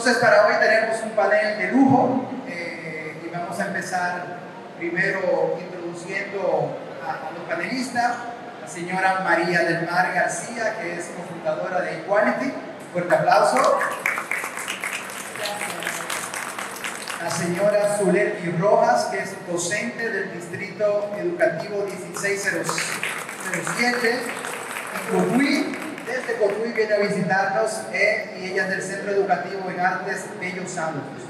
Entonces, para hoy tenemos un panel de lujo y vamos a empezar primero introduciendo a los panelistas. La señora María del Mar García, que es cofundadora de Equality. Fuerte aplauso. La señora Zuleti Rojas, que es docente del Distrito Educativo 1607 en Cotuí. Desde Cotuí viene a visitarnos y ella es del Centro Educativo en Artes Bellos Santos.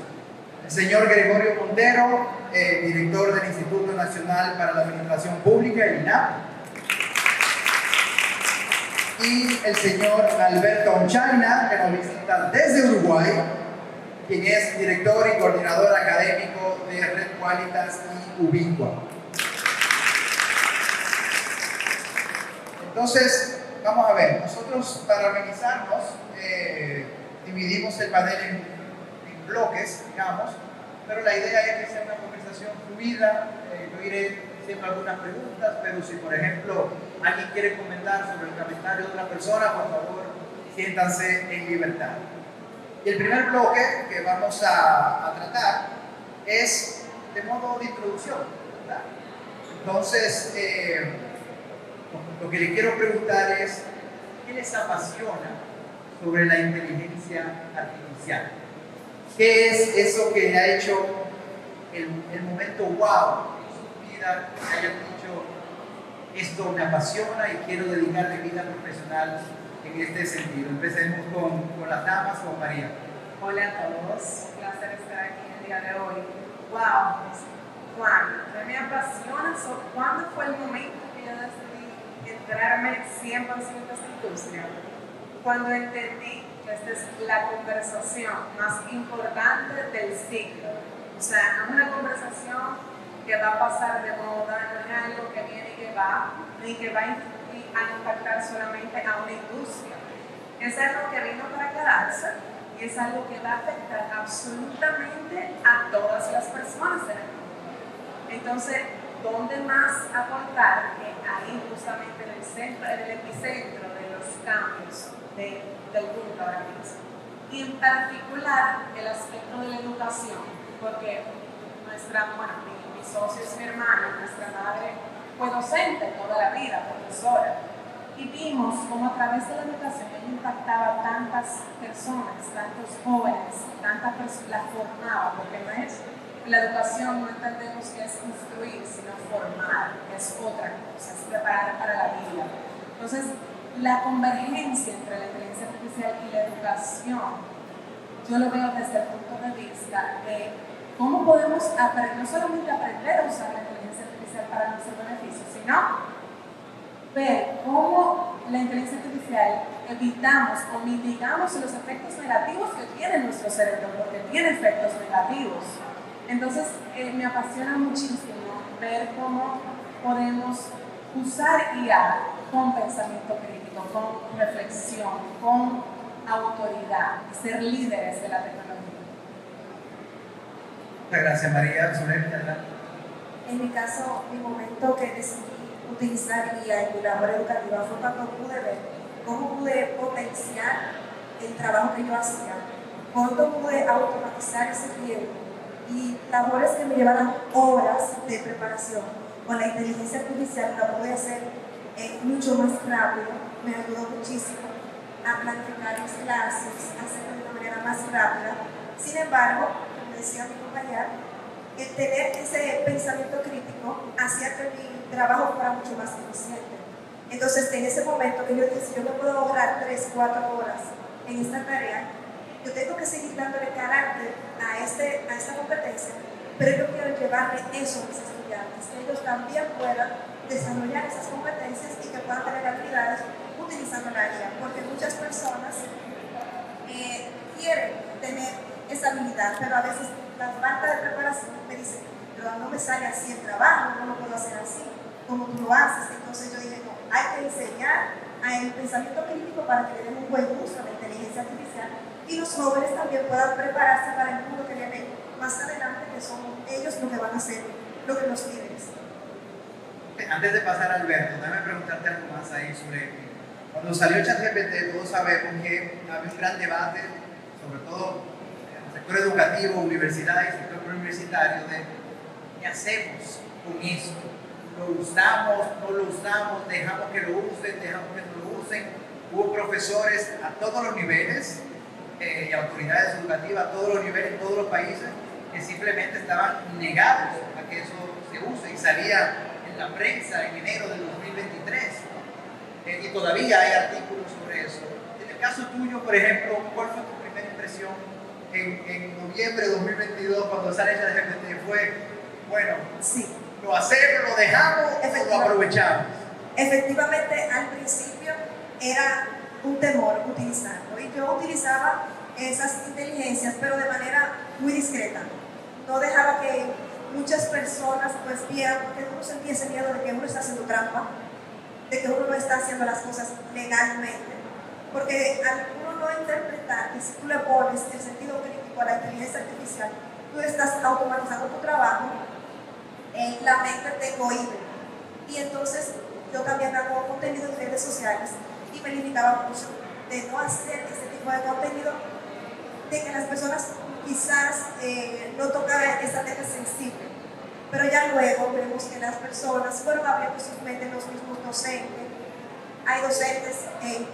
El señor Gregorio Montero, director del Instituto Nacional para la Administración Pública, el INAP. Y el señor Alberto Onchaina, que nos visita desde Uruguay, quien es director y coordinador académico de Red Qualitas y Ubicua. Entonces, vamos a ver, nosotros para organizarnos dividimos el panel en bloques, digamos, pero la idea es que sea una conversación fluida. Yo iré haciendo algunas preguntas, pero si por ejemplo alguien quiere comentar sobre el comentario de otra persona, por favor, siéntanse en libertad. Y el primer bloque que vamos a tratar es de modo de introducción, ¿verdad? Entonces, lo que le quiero preguntar es, ¿qué les apasiona sobre la inteligencia artificial? ¿Qué es eso que le ha hecho el momento wow en su vida, que hayan dicho, esto me apasiona y quiero dedicar mi vida profesional en este sentido? Empecemos con las damas, con María. Hola a todos, un placer estar aquí el día de hoy. Wow, Juan, me apasiona. ¿Cuándo fue el momento que yo decidí entrarme 100% a esta industria? Cuando entendí que esta es la conversación más importante del siglo. O sea, no es una conversación que va a pasar de moda, no es algo que viene y que va, ni que va a impactar solamente a una industria. Es algo que vino para quedarse y es algo que va a afectar absolutamente a todas las personas en el mundo. Entonces, ¿dónde más aportar que ahí justamente en el epicentro de los cambios del mundo ahora mismo? Y en particular el aspecto de la educación, porque mi socio es mi hermana, nuestra madre fue docente toda la vida, profesora, y vimos cómo a través de la educación ella impactaba a tantas personas, tantos jóvenes, tantas personas, las formaba, porque no es la educación, no entendemos que es instruir, sino formar, que es otra cosa, es preparar para la vida. Entonces, la convergencia entre la inteligencia artificial y la educación, yo lo veo desde el punto de vista de cómo podemos aprender, no solamente aprender a usar la inteligencia artificial para nuestro beneficio, sino ver cómo la inteligencia artificial evitamos o mitigamos los efectos negativos que tiene nuestro cerebro, porque tiene efectos negativos. Entonces, me apasiona muchísimo ver cómo podemos usar IA con pensamiento crítico, con reflexión, con autoridad, ser líderes de la tecnología. Muchas gracias, María. En mi caso, mi momento que decidí utilizar IA en mi labor educativa fue cuando pude ver cómo pude potenciar el trabajo que yo hacía, cuando pude automatizar ese tiempo y labores que me llevaban horas de preparación. Con la inteligencia artificial la pude hacer mucho más rápido, me ayudó muchísimo a planificar mis clases, a hacerlo de una manera más rápida. Sin embargo, como decía mi compañera, el tener ese pensamiento crítico hacía que mi trabajo fuera mucho más eficiente. Entonces, en ese momento que yo dije, si yo me puedo ahorrar 3, 4 horas en esta tarea, yo tengo que seguir dándole carácter a esta competencia, pero yo quiero llevarle eso a mis estudiantes, que ellos también puedan desarrollar esas competencias y que puedan tener habilidades utilizando la IA, porque muchas personas quieren tener esa habilidad, pero a veces la falta de preparación me dice, pero no me sale así el trabajo, no lo puedo hacer así, como tú lo haces. Entonces yo dije, no, hay que enseñar el pensamiento crítico para que le den un buen uso a la inteligencia artificial y los jóvenes también puedan prepararse para el mundo que viene más adelante, que son ellos los que van a ser los líderes. Antes de pasar a Alberto, déjame preguntarte algo más ahí sobre cuando salió ChatGPT. Todos sabemos que había un gran debate, sobre todo sector educativo, universidad y sector universitario, de qué hacemos con esto. ¿Lo usamos, no lo usamos, dejamos que lo usen, dejamos que no lo usen? Hubo profesores a todos los niveles y autoridades educativas a todos los niveles, en todos los países, que simplemente estaban negados a que eso se use y salía en la prensa en enero del 2023. Y todavía hay artículos sobre eso. En el caso tuyo, por ejemplo, ¿cuál fue tu primera impresión en noviembre de 2022 cuando sale ChatGPT? Fue, bueno, Sí. ¿lo hacemos, lo dejamos o lo aprovechamos? Efectivamente, al principio era un temor utilizarlo y yo utilizaba esas inteligencias, pero de manera muy discreta. No dejaba que muchas personas pues vieran, porque uno sentía ese miedo de que uno está haciendo trampa, de que uno no está haciendo las cosas legalmente. Porque al uno no interpretar que si tú le pones el sentido crítico a la inteligencia artificial, tú estás automatizando tu trabajo, la mente te cohíbe. Y entonces yo también hago contenido en redes sociales y me limitaba mucho de no hacer ese tipo de contenido, de que las personas quizás no tocaran esa tecla sensible. Pero ya luego vemos que las personas fueron abriendo sus mentes, los mismos docentes. Hay docentes en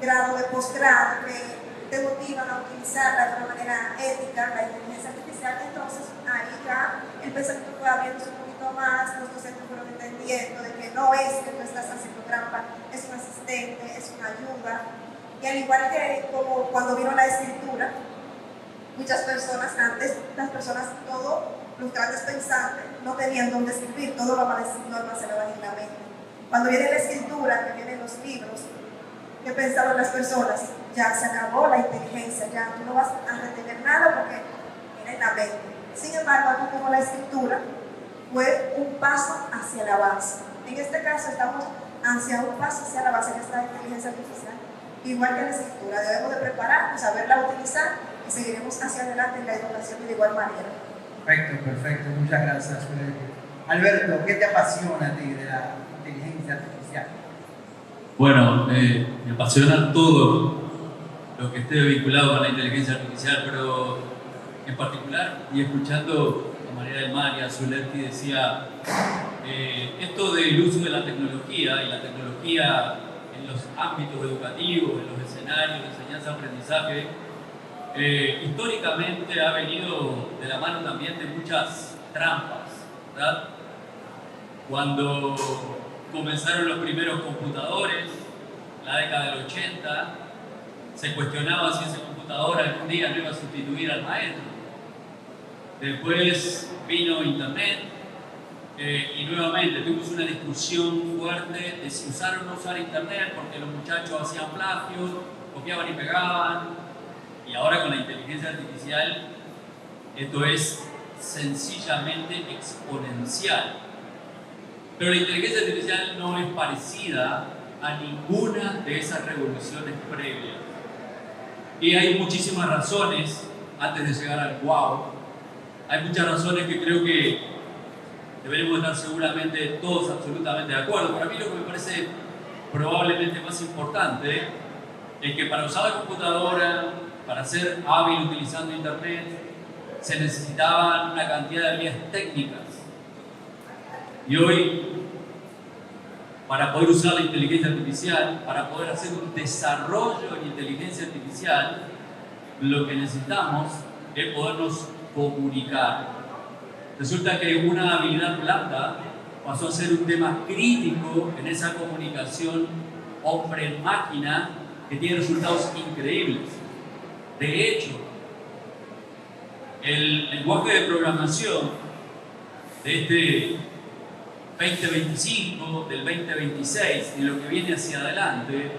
grado de posgrado que te motivan a utilizarla de una manera ética, la inteligencia artificial. Entonces ahí ya el pensamiento fue abriéndose un poquito más, los docentes fueron entendiendo de que no es que tú estás haciendo trampa, es un asistente, es una ayuda. Y al igual que como cuando vino la escritura, muchas personas antes, las personas, todos los grandes pensantes, no tenían dónde escribir, todo lo almacenaban en la mente. Cuando viene la escritura, que vienen los libros, ¿qué pensaban las personas? Ya se acabó la inteligencia, ya tú no vas a retener nada porque viene en la mente. Sin embargo, algo como la escritura fue un paso hacia el avance. En este caso estamos hacia un paso hacia el avance en esta inteligencia artificial. Igual que la escritura, debemos de prepararnos, saberla utilizar y seguiremos hacia adelante en la educación de igual manera. Perfecto, muchas gracias. Alberto, ¿qué te apasiona a ti de la inteligencia artificial? Bueno, me apasiona todo lo que esté vinculado con la inteligencia artificial, pero en particular, y escuchando a María del Mar y a Zuletti, decía esto del uso de la tecnología y la tecnología en los ámbitos educativos, en los escenarios de enseñanza-aprendizaje, históricamente ha venido de la mano también de muchas trampas, ¿verdad? Cuando comenzaron los primeros computadores, en la década del 80, se cuestionaba si ese computador algún día no iba a sustituir al maestro. Después vino Internet y nuevamente tuvimos una discusión fuerte de si usar o no usar Internet porque los muchachos hacían plagios, copiaban y pegaban. Y ahora con la inteligencia artificial esto es sencillamente exponencial. Pero la inteligencia artificial no es parecida a ninguna de esas revoluciones previas. Y hay muchísimas razones antes de llegar al wow. Hay muchas razones que creo que deberemos estar seguramente todos absolutamente de acuerdo. Para mí lo que me parece probablemente más importante es que para usar la computadora, para ser hábil utilizando Internet, se necesitaban una cantidad de habilidades técnicas. Y hoy, para poder usar la inteligencia artificial, para poder hacer un desarrollo en inteligencia artificial, lo que necesitamos es podernos comunicar. Resulta que una habilidad blanda pasó a ser un tema crítico en esa comunicación hombre-máquina que tiene resultados increíbles. De hecho, el lenguaje de programación de este 2025, del 2026 y lo que viene hacia adelante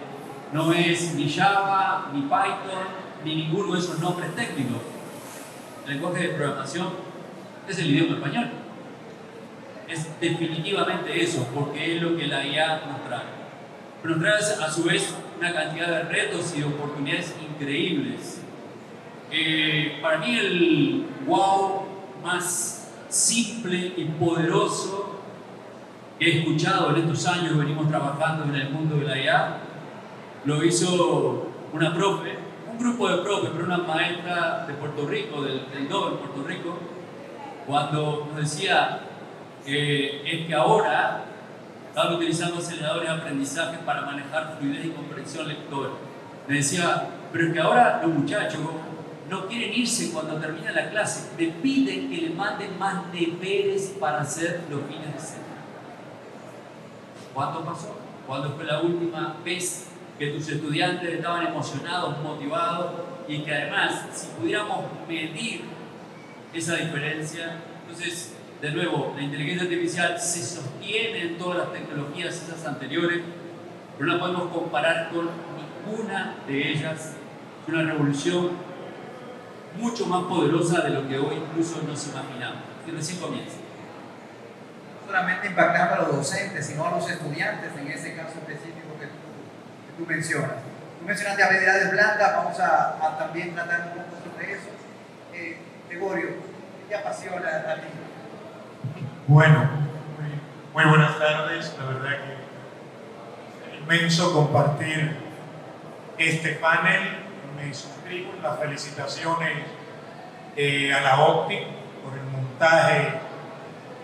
no es ni Java, ni Python, ni ninguno de esos nombres técnicos. El lenguaje de programación es el idioma español. Es definitivamente eso, porque es lo que la IA nos trae. Pero nos trae a su vez una cantidad de retos y de oportunidades increíbles. Para mí el wow más simple y poderoso que he escuchado en estos años que venimos trabajando en el mundo de la IA, lo hizo una profe grupo de profes, pero una maestra de Puerto Rico, del DOE en Puerto Rico, cuando nos decía es que ahora estaban utilizando aceleradores de aprendizaje para manejar fluidez y comprensión lectora. Me decía, pero es que ahora los muchachos no quieren irse cuando termina la clase, me piden que le manden más deberes para hacer los fines de semana. ¿Cuándo pasó? ¿Cuándo fue la última vez que tus estudiantes estaban emocionados, motivados y que además, si pudiéramos medir esa diferencia, entonces, de nuevo, la inteligencia artificial se sostiene en todas las tecnologías esas anteriores, pero no la podemos comparar con ninguna de ellas. Es una revolución mucho más poderosa de lo que hoy incluso nos imaginamos. Que recién comienza. No solamente impactando a los docentes, sino a los estudiantes en ese caso específico que tú mencionas. Tú mencionaste habilidades blandas, vamos a también tratar un poco sobre eso. Gregorio, ¿qué te apasiona a ti? Bueno, muy buenas tardes. La verdad que es inmenso compartir este panel. Me suscribo en las felicitaciones a la OCTI por el montaje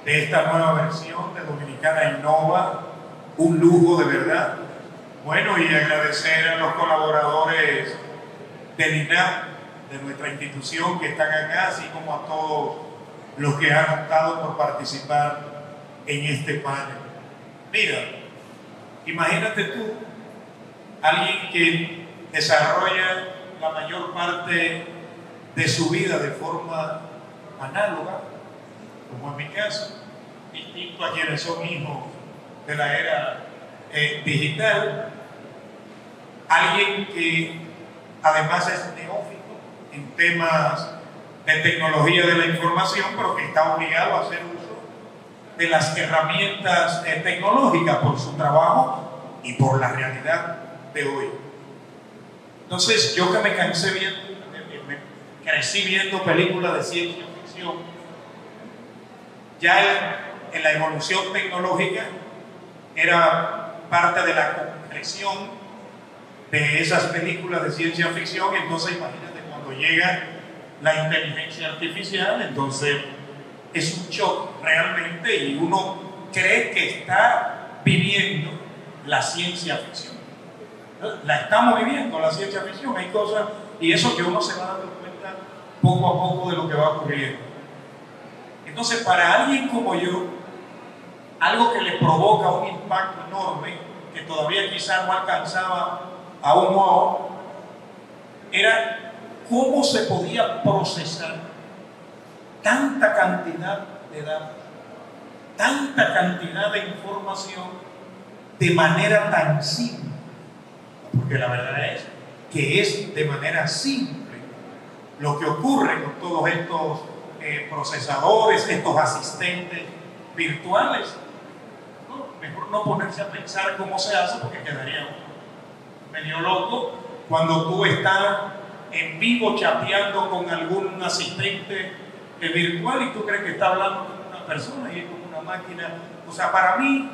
de esta nueva versión de Dominicana Innova. Un lujo de verdad. Bueno, y agradecer a los colaboradores del INAP, de nuestra institución que están acá, así como a todos los que han optado por participar en este panel. Mira, imagínate tú, alguien que desarrolla la mayor parte de su vida de forma análoga, como en mi caso, distinto a quienes son hijos de la era digital, alguien que además es neófito en temas de tecnología de la información, pero que está obligado a hacer uso de las herramientas tecnológicas por su trabajo y por la realidad de hoy. Entonces, yo que me cansé viendo, crecí viendo películas de ciencia ficción, ya en la evolución tecnológica era parte de la comprensión de esas películas de ciencia ficción. Entonces, imagínate cuando llega la inteligencia artificial, entonces es un shock realmente y uno cree que está viviendo la ciencia ficción. La estamos viviendo, la ciencia ficción, hay cosas, y eso que uno se va dando cuenta poco a poco de lo que va ocurriendo. Entonces, para alguien como yo, algo que le provoca un impacto enorme, que todavía quizás no alcanzaba a un ojo, era cómo se podía procesar tanta cantidad de datos, tanta cantidad de información de manera tan simple. Porque la verdad es que es de manera simple lo que ocurre con todos estos procesadores, estos asistentes virtuales. No, mejor no ponerse a pensar cómo se hace, porque quedaría medio loco cuando tú estás en vivo chateando con algún asistente virtual y tú crees que está hablando con una persona y es como una máquina. O sea, para mí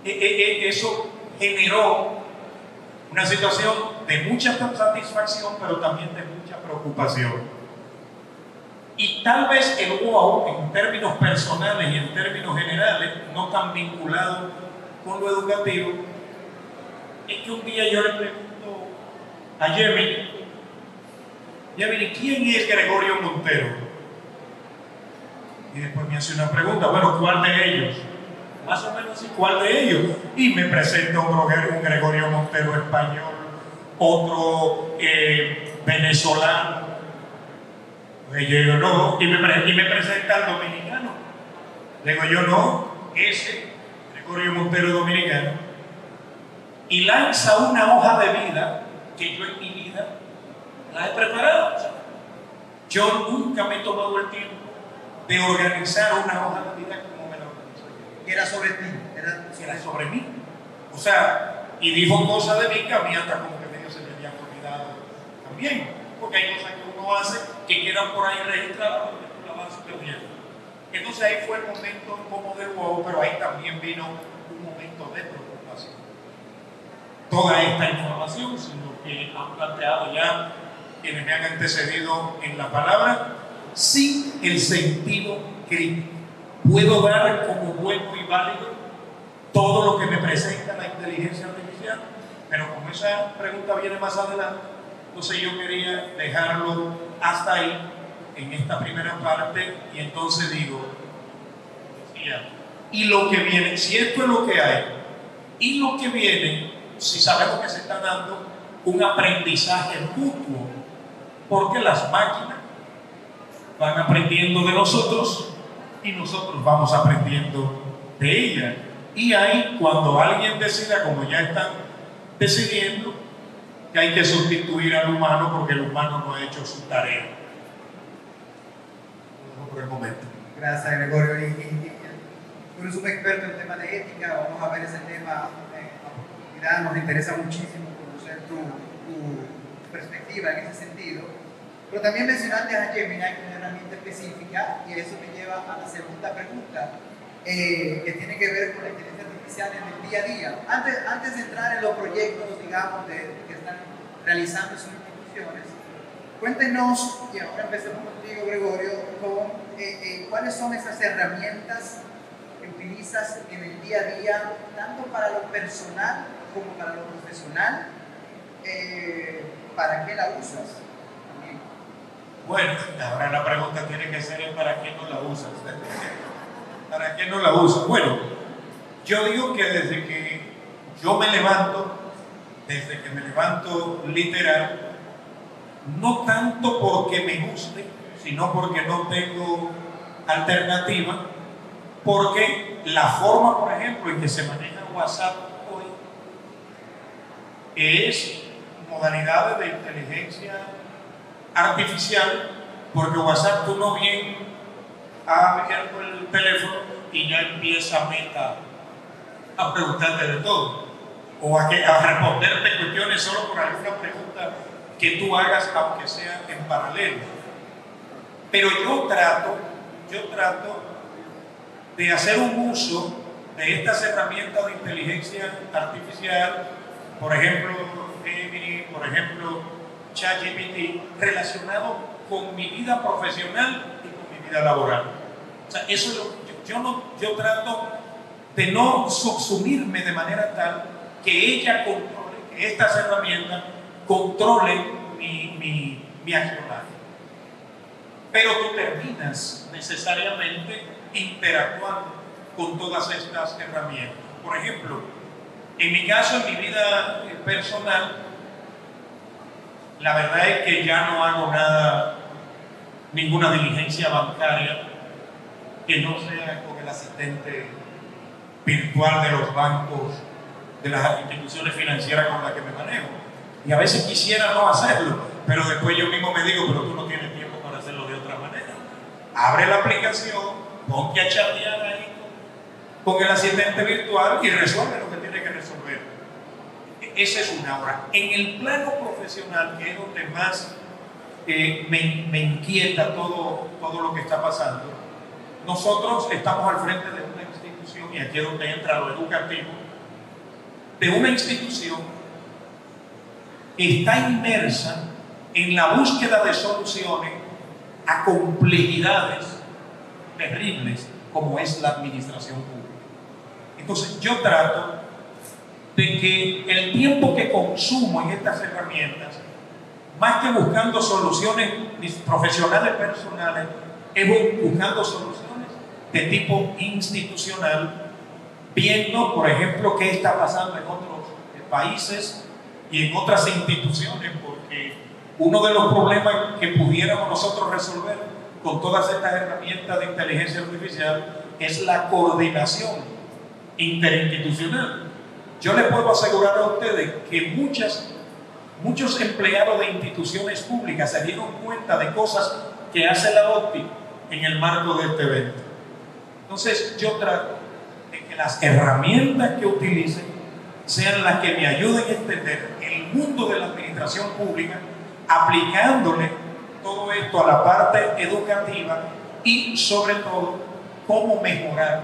eso generó una situación de mucha satisfacción, pero también de mucha preocupación. Y tal vez el wow, en términos personales y en términos generales, no tan vinculado con lo educativo, es que un día yo le pregunto a Gemini, ¿quién es Gregorio Montero? Y después me hace una pregunta, bueno, ¿cuál de ellos? Más o menos así, ¿cuál de ellos? Y me presenta un Gregorio Montero español, otro venezolano. Y yo digo, no, y me presenta el dominicano. Le digo, yo no, ese Gregorio Montero dominicano. Y lanza una hoja de vida que yo en mi vida la he preparado. Yo nunca me he tomado el tiempo de organizar una hoja de vida como me la organizo yo. Y era sobre ti, Era sobre mí. O sea, y dijo cosas de mí que a mí hasta como que medio se me había olvidado también. Porque hay cosas que uno hace que quedan por ahí registradas porque tú las vas viendo. Entonces ahí fue el momento como de wow, pero ahí también vino un momento de preocupación. Toda esta información, sino que han planteado ya quienes me han antecedido en la palabra, sin el sentido crítico. Puedo dar como bueno y válido todo lo que me presenta la inteligencia artificial, pero como esa pregunta viene más adelante, entonces yo quería dejarlo hasta ahí en esta primera parte, y entonces digo, y lo que viene, si esto es lo que hay, y lo que viene, si sabemos que se está dando un aprendizaje mutuo, porque las máquinas van aprendiendo de nosotros y nosotros vamos aprendiendo de ellas. Y ahí, cuando alguien decida, como ya están decidiendo, que hay que sustituir al humano porque el humano no ha hecho su tarea. Por el momento. Gracias, Gregorio. Tú eres un experto en temas de ética, vamos a ver ese tema a profundidad. Nos interesa muchísimo conocer tu perspectiva en ese sentido. Pero también mencionaste a Gemini, que es una herramienta específica, y eso me lleva a la segunda pregunta, que tiene que ver con la inteligencia artificial en el día a día. Antes de entrar en los proyectos, digamos, que están realizando sus instituciones, cuéntenos, y ahora empecemos contigo, Gregorio, con cuáles son esas herramientas que utilizas en el día a día, tanto para lo personal como para lo profesional. ¿Para qué la usas? Bueno, ahora la pregunta tiene que ser ¿para qué no la usas? ¿Para qué no la usas? Bueno, yo digo que desde que yo me levanto, literal, no tanto porque me guste, sino porque no tengo alternativa, porque la forma, por ejemplo, en que se maneja WhatsApp hoy es modalidades de inteligencia artificial, porque WhatsApp tú no bien abierto el teléfono y ya empieza Meta a preguntarte de todo, o a responderte cuestiones solo por alguna pregunta que tú hagas, aunque sea en paralelo. Pero yo trato de hacer un uso de estas herramientas de inteligencia artificial, por ejemplo Gemini, por ejemplo ChatGPT, relacionado con mi vida profesional y con mi vida laboral. O sea, eso es yo trato de no subsumirme de manera tal que ella controle, que estas herramientas controlen mi accionario. Pero tú terminas necesariamente interactuando con todas estas herramientas. Por ejemplo, en mi caso, en mi vida personal, la verdad es que ya no hago ninguna diligencia bancaria que no sea con el asistente virtual de los bancos, de las instituciones financieras con las que me manejo. Y a veces quisiera no hacerlo, pero después yo mismo me digo, pero tú no tienes tiempo para hacerlo de otra manera. Abre la aplicación, ponte a chatear ahí con el asistente virtual y resuelve lo que tiene que resolver. Esa es una hora. En el plano profesional, que es donde más me inquieta todo lo que está pasando, nosotros estamos al frente de una institución, y aquí es donde entra lo educativo, de una institución que está inmersa en la búsqueda de soluciones a complejidades terribles como es la administración pública. Entonces yo trato de que el tiempo que consumo en estas herramientas, más que buscando soluciones profesionales personales, es buscando soluciones de tipo institucional, viendo, por ejemplo, qué está pasando en otros países y en otras instituciones, porque uno de los problemas que pudiéramos nosotros resolver con todas estas herramientas de inteligencia artificial es la coordinación interinstitucional. Yo les puedo asegurar a ustedes que muchos empleados de instituciones públicas se dieron cuenta de cosas que hace la OCDE en el marco de este evento. Entonces yo trato de que las herramientas que utilicen sean las que me ayuden a entender el mundo de la administración pública, aplicándole todo esto a la parte educativa y sobre todo cómo mejorar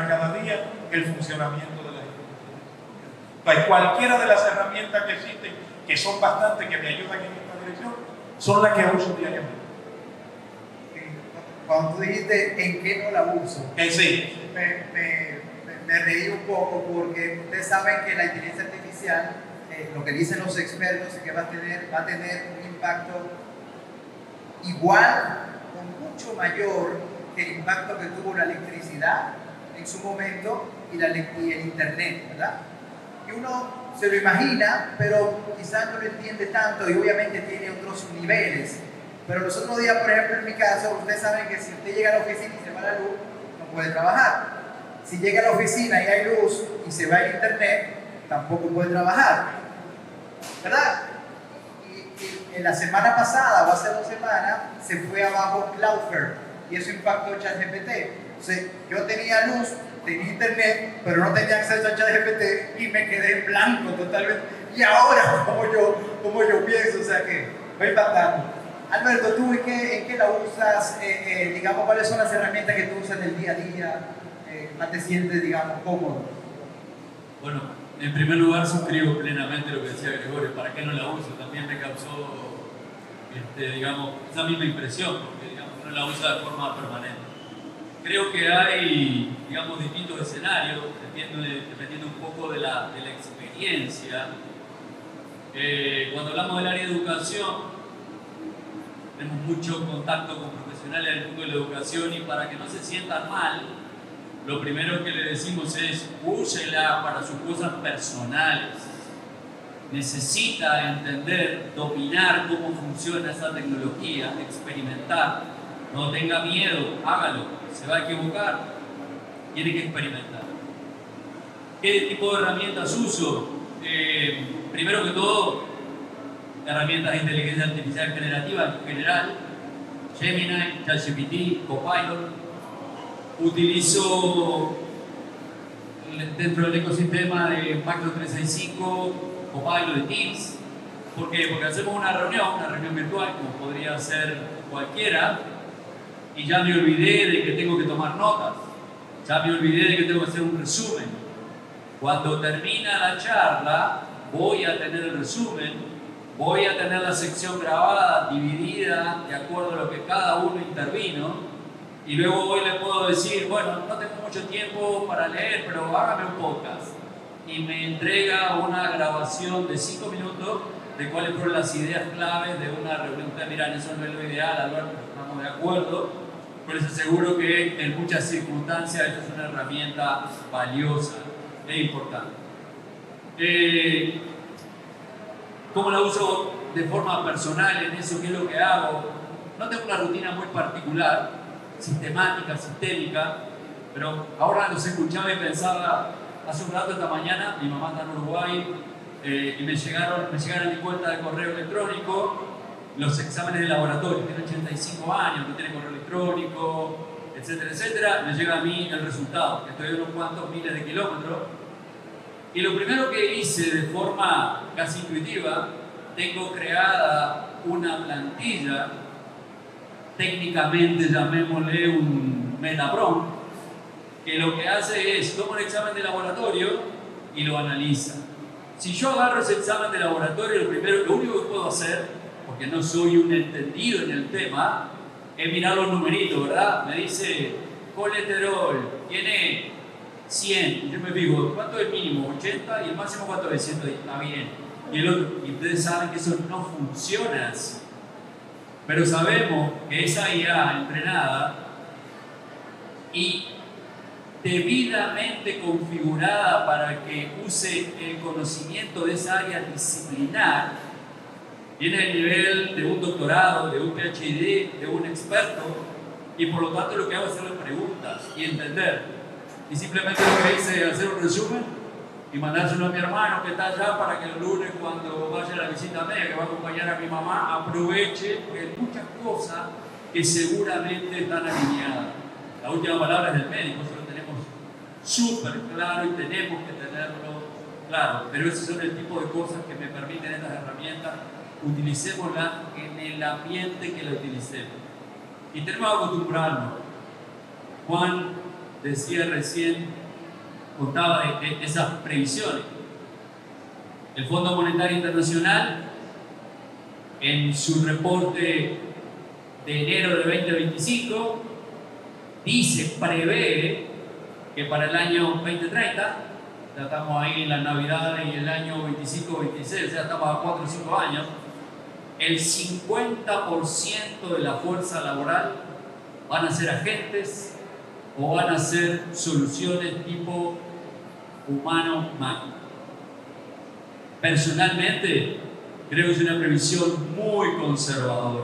cada día el funcionamiento de las instituciones. Cualquiera de las herramientas que existen, que son bastantes, que me ayudan en esta dirección, son las que uso diariamente. Cuando tú dijiste en qué no la uso, Sí. me reí un poco porque ustedes saben que la inteligencia artificial, lo que dicen los expertos es que va a tener un impacto igual o mucho mayor que el impacto que tuvo la electricidad en su momento y el internet, ¿verdad? Y uno se lo imagina, pero quizás no lo entiende tanto y obviamente tiene otros niveles. Pero los otros días, por ejemplo, en mi caso, ustedes saben que si usted llega a la oficina y se va la luz, no puede trabajar. Si llega a la oficina y hay luz y se va el internet, tampoco puede trabajar, ¿verdad? Y en la semana pasada, o hace 2 semanas, se fue abajo Cloudflare y eso impactó ChatGPT. Entonces, yo tenía luz, tenía internet, pero no tenía acceso a ChatGPT y me quedé en blanco totalmente. Y ahora, como yo pienso, o sea que va impactando. Alberto, ¿tú en qué la usas? Digamos, ¿cuáles son las herramientas que tú usas en el día a día? ¿Más te sientes, digamos, cómodo? Bueno, en primer lugar suscribo plenamente lo que decía Gregorio. ¿Para qué no la uso? También me causó, digamos, esa misma impresión, porque digamos, no la usa de forma permanente. Creo que hay, digamos, distintos escenarios, dependiendo un poco de la experiencia. Cuando hablamos del área de educación, tenemos mucho contacto con profesionales del mundo de la educación y para que no se sientan mal, lo primero que le decimos es úsela para sus cosas personales. Necesita entender, dominar cómo funciona esa tecnología, experimentar. No tenga miedo, hágalo. Se va a equivocar, tiene que experimentar. ¿Qué tipo de herramientas uso? Primero que todo, herramientas de inteligencia artificial generativa en general, Gemini, ChatGPT, Copilot. Utilizo dentro del ecosistema de Microsoft 365, Copilot de Teams. ¿Por qué? Porque hacemos una reunión virtual, como podría ser cualquiera, y ya me olvidé de que tengo que tomar notas, ya me olvidé de que tengo que hacer un resumen. Cuando termina la charla, voy a tener el resumen, voy a tener la sección grabada, dividida de acuerdo a lo que cada uno intervino, y luego hoy le puedo decir, bueno, no tengo mucho tiempo para leer, pero hágame un podcast. Y me entrega una grabación de 5 minutos de cuáles fueron las ideas claves de una reunión. Ustedes dirán, eso no es lo ideal, Alberto, estamos de acuerdo, pero les aseguro que en muchas circunstancias esto es una herramienta valiosa e importante. ¿Cómo la uso de forma personal en eso? ¿Qué es lo que hago? No tengo una rutina muy particular, sistemática, sistémica, pero ahora los escuchaba y pensaba, hace un rato esta mañana, mi mamá está en Uruguay y me llegaron a mi cuenta de correo electrónico los exámenes de laboratorio. Tiene 85 años, no tiene correo electrónico, etcétera, etcétera. Me llega a mí el resultado, estoy a unos cuantos miles de kilómetros. Y lo primero que hice de forma casi intuitiva, tengo creada una plantilla, técnicamente llamémosle un Metaprompt, que lo que hace es toma un examen de laboratorio y lo analiza. Si yo agarro ese examen de laboratorio, lo único que puedo hacer, porque no soy un entendido en el tema, es mirar los numeritos, ¿verdad? Me dice colesterol, tiene 100, y yo me digo, ¿cuánto es el mínimo? 80 y el máximo ¿cuánto es? 100, está bien. Y el otro, y ustedes saben que eso no funciona así. Pero sabemos que esa IA entrenada y debidamente configurada para que use el conocimiento de esa área disciplinar, tiene el nivel de un doctorado, de un PhD, de un experto, y por lo tanto lo que hago es hacerle preguntas y entender. Y simplemente lo que hice es hacer un resumen y mandárselo a mi hermano que está allá para que el lunes, cuando vaya a la visita médica que va a acompañar a mi mamá, aproveche, porque hay muchas cosas que seguramente están alineadas. La última palabra es del médico, eso lo tenemos súper claro y tenemos que tenerlo claro. Pero esos son el tipo de cosas que me permiten estas herramientas. Utilicémoslas en el ambiente que la utilicemos. Y tenemos que acostumbrarnos. Juan decía recién, contaba de esas previsiones. El Fondo Monetario Internacional en su reporte de enero de 2025, prevé que para el año 2030, ya estamos ahí en la Navidad y el año 25-26, ya estamos a 4 o 5 años, el 50% de la fuerza laboral van a ser agentes o van a ser soluciones tipo humano-máquina. Personalmente, creo que es una previsión muy conservadora,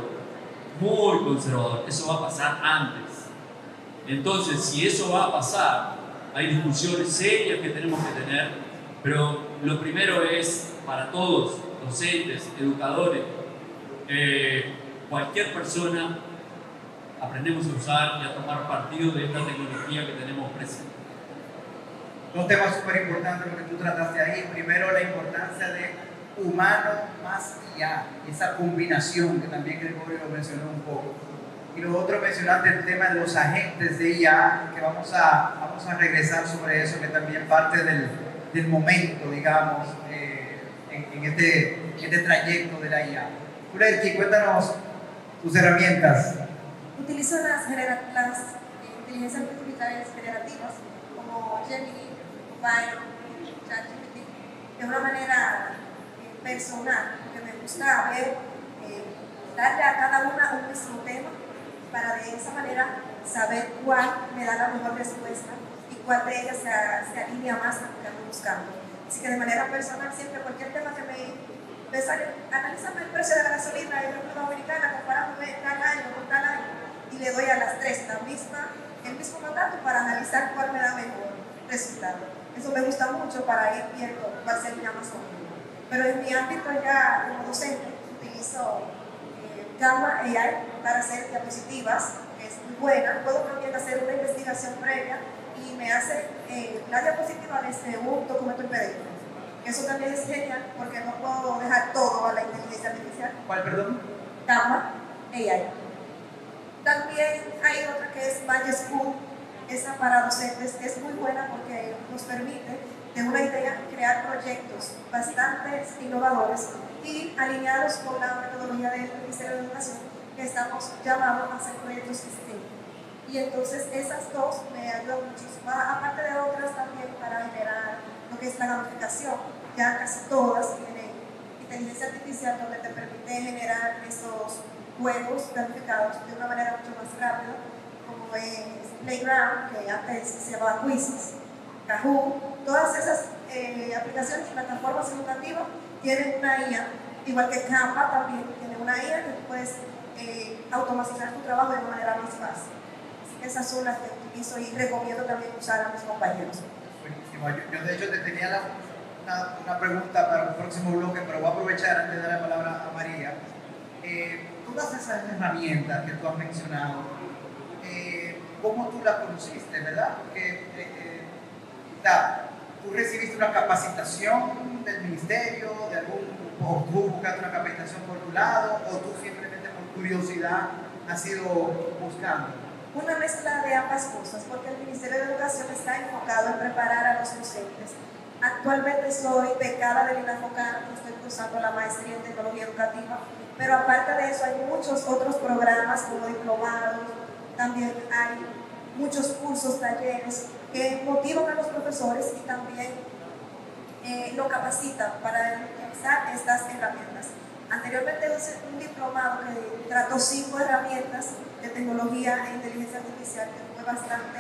muy conservadora. Eso va a pasar antes. Entonces, si eso va a pasar, hay discusiones serias que tenemos que tener, pero lo primero es para todos, docentes, educadores, cualquier persona, aprendemos a usar y a tomar partido de esta tecnología que tenemos presente. Dos temas súper importantes lo que tú trataste ahí. Primero, la importancia de humano más IA, esa combinación que también Gregorio mencionó un poco. Y lo otro, mencionaste el tema de los agentes de IA, que vamos a regresar sobre eso, que también parte del momento, digamos, en este trayecto de la IA. Ulriki, cuéntanos tus herramientas. Utilizo las inteligencias artificiales generativas como Gemini, Copilot, ChatGPT de una manera personal, porque me gusta darle a cada una un mismo tema para de esa manera saber cuál me da la mejor respuesta y cuál de ellas se alinea más a lo que ando buscando. Así que de manera personal, siempre cualquier tema que me sale, analízame el precio de la gasolina en República Dominicana comparándome tal año con tal año, y le doy a las tres el mismo mandato para analizar cuál me da mejor resultado. Eso me gusta mucho para ir viendo cuál sería más óptimo. Pero en mi ámbito ya como docente utilizo Gamma AI para hacer diapositivas, que es muy buena. Puedo también hacer una investigación previa y me hace la diapositiva desde un documento en PDF. Eso también es genial porque no puedo dejar todo a la inteligencia artificial. ¿Cuál, perdón? Gamma AI. También hay otra que es Magic School, esa para docentes, que es muy buena porque nos permite de una idea crear proyectos bastante innovadores y alineados con la metodología del Ministerio de Educación, que estamos llamados a hacer proyectos STEAM. Y entonces esas dos me ayudan muchísimo, aparte de otras también para generar lo que es la gamificación. Ya casi todas tienen inteligencia artificial donde te permite generar esos juegos gamificados de una manera mucho más rápida, como es Playground, que antes se llamaba Quizzes, Kahoot. Todas esas aplicaciones y plataformas educativas tienen una IA, igual que Canva también tiene una IA que puedes automatizar tu trabajo de una manera más fácil. Así que esas son las que utilizo y recomiendo también usar a mis compañeros. Buenísimo. Yo de hecho te tenía una pregunta para el próximo bloque, pero voy a aprovechar antes de dar la palabra a María. Todas esas herramientas que tú has mencionado, ¿cómo tú las conociste, verdad? Porque tú recibiste una capacitación del ministerio, o tú buscaste una capacitación por tu lado, o tú simplemente por curiosidad has ido buscando. Una mezcla de ambas cosas, porque el Ministerio de Educación está enfocado en preparar a los docentes. Actualmente soy becada del INAFOCAN, estoy cursando la maestría en tecnología educativa, pero aparte de eso hay muchos otros programas como diplomados, también hay muchos cursos, talleres que motivan a los profesores y también lo capacitan para utilizar estas herramientas. Anteriormente hice un diplomado que trató 5 herramientas de tecnología e inteligencia artificial que fue bastante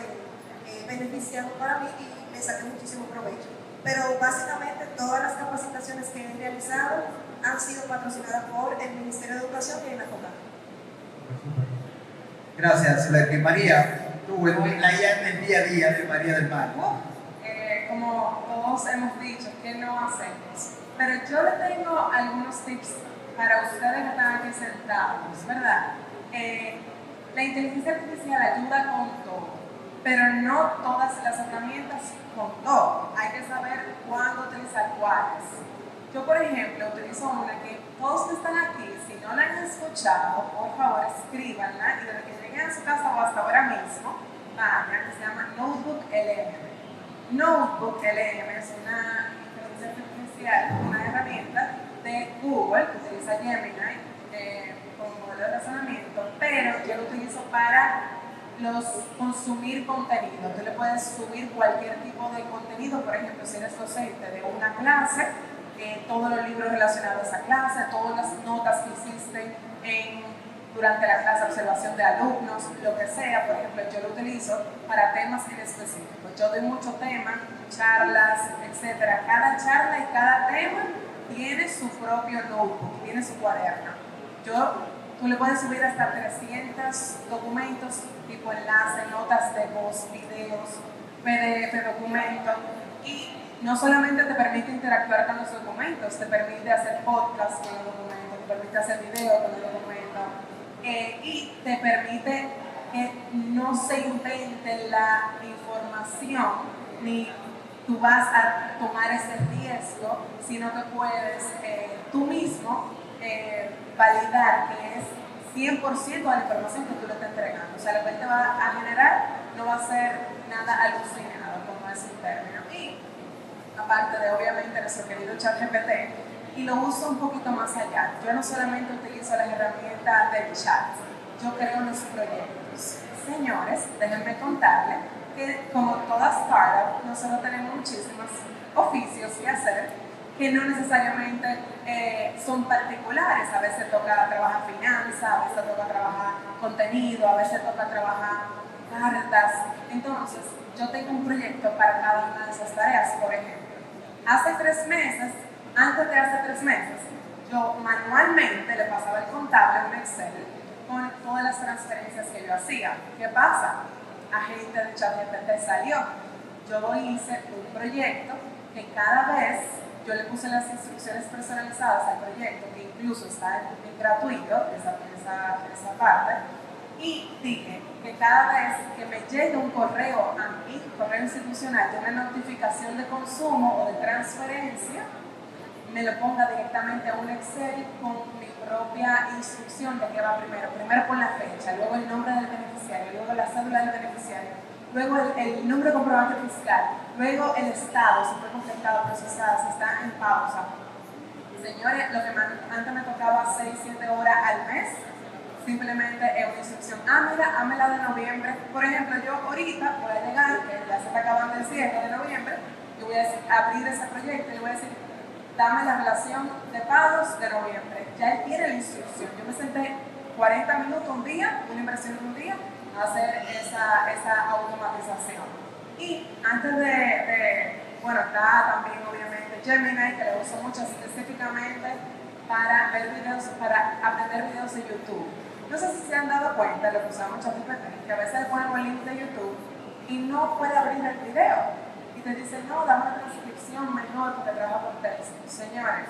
beneficiado para mí y le saqué muchísimo provecho. Pero básicamente todas las capacitaciones que he realizado han sido patrocinadas por el Ministerio de Educación y en la FOCA. Gracias, Ulriki. María, tú la IA en el día a día de María del Mar. Como todos hemos dicho, ¿qué no hacemos? Pero yo le tengo algunos tips para ustedes que están aquí sentados, ¿verdad? La inteligencia artificial ayuda con todo, pero no todas las herramientas con todo. Hay que saber cuándo utilizar cuáles. Yo, por ejemplo, utilizo una que todos que están aquí, si no la han escuchado, por favor escríbanla y desde que lleguen a su casa o hasta ahora mismo, vayan, que se llama Notebook LM. Notebook LM es una inteligencia artificial, una herramienta de Google que utiliza Gemini, como modelo de razonamiento, pero yo lo utilizo para consumir contenido. Tú le puedes subir cualquier tipo de contenido, por ejemplo, si eres docente de una clase, todos los libros relacionados a esa clase, todas las notas que hiciste durante la clase, observación de alumnos, lo que sea. Por ejemplo, yo lo utilizo para temas en específico. Yo doy mucho tema, charlas, etc. Cada charla y cada tema tiene su propio notebook, tiene su cuaderno. Tú le puedes subir hasta 300 documentos, tipo enlace, notas de voz, videos, PDF, documentos, y no solamente te permite interactuar con los documentos, te permite hacer podcast con los documentos, te permite hacer video con los documentos, y te permite que no se invente la información, ni tú vas a tomar ese riesgo, sino que puedes tú mismo validar que es 100% de la información que tú le estás entregando. O sea, lo que él te va a generar no va a ser nada alucinado, como es un término. Y aparte de, obviamente, nuestro querido ChatGPT, y lo uso un poquito más allá. Yo no solamente utilizo las herramientas del chat, yo creo los proyectos. Señores, déjenme contarles que como toda startup, nosotros tenemos muchísimos oficios que hacer que no necesariamente son particulares. A veces toca trabajar finanzas, a veces toca trabajar contenido, a veces toca trabajar cartas. Entonces, yo tengo un proyecto para cada una de esas tareas. Por ejemplo, antes de hace 3 meses, yo manualmente le pasaba el contable un Excel con todas las transferencias que yo hacía. ¿Qué pasa? Agente de ChatGPT salió. Yo hice un proyecto que cada vez yo le puse las instrucciones personalizadas al proyecto, que incluso está en gratuito, esa parte, y dije que cada vez que me llegue un correo a mi correo institucional de una notificación de consumo o de transferencia, me lo ponga directamente a un Excel con mi propia instrucción de qué va primero. Primero por la fecha, luego el nombre del beneficiario, luego la cédula del beneficiario, luego el número de comprobante fiscal, luego el estado, si fue completado, procesado, si está en pausa. Señores, lo que antes me tocaba 6-7 horas al mes, simplemente es una instrucción. Mira, hámela de noviembre. Por ejemplo, yo ahorita voy a llegar, que ya se está acabando el cierre de noviembre, y voy a abrir ese proyecto y voy a decir, dame la relación de pagos de noviembre. Ya él tiene la instrucción. Yo me senté 40 minutos un día, una inversión de un día, a hacer esa automatización. Y antes bueno, está también obviamente Gemini, que lo uso mucho específicamente para ver videos, para aprender videos de YouTube. No sé si se han dado cuenta de lo que usamos ChatGPT, que a veces ponemos el link de YouTube y no puede abrir el video. Y te dicen, no, dame una transcripción mejor porque trabaja por texto. Señores,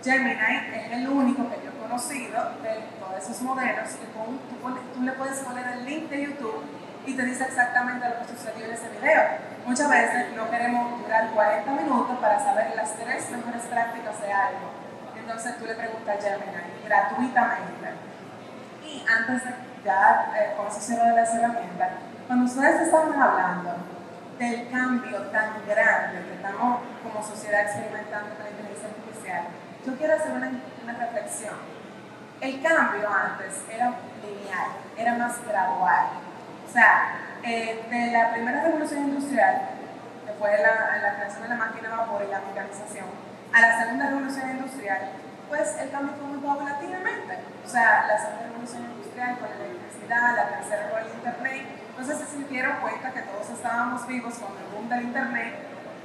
Gemini es el único que yo he conocido de todos esos modelos que tú le puedes poner el link de YouTube y te dice exactamente lo que sucedió en ese video. Muchas veces no queremos durar 40 minutos para saber las 3 mejores prácticas de algo. Entonces tú le preguntas a Gemini gratuitamente. Y antes de con eso cierro de las herramientas, cuando ustedes estaban hablando del cambio tan grande que estamos como sociedad experimentando con la inteligencia artificial, yo quiero hacer una reflexión. El cambio antes era lineal, era más gradual. O sea, de la primera revolución industrial, que fue la creación de la máquina de vapor y la mecanización, a la segunda revolución industrial, pues el cambio fue muy paulatinamente. O sea, la segunda revolución industrial con la electricidad, la tercera con el internet. Entonces se sintieron cuenta que todos estábamos vivos con el boom del internet,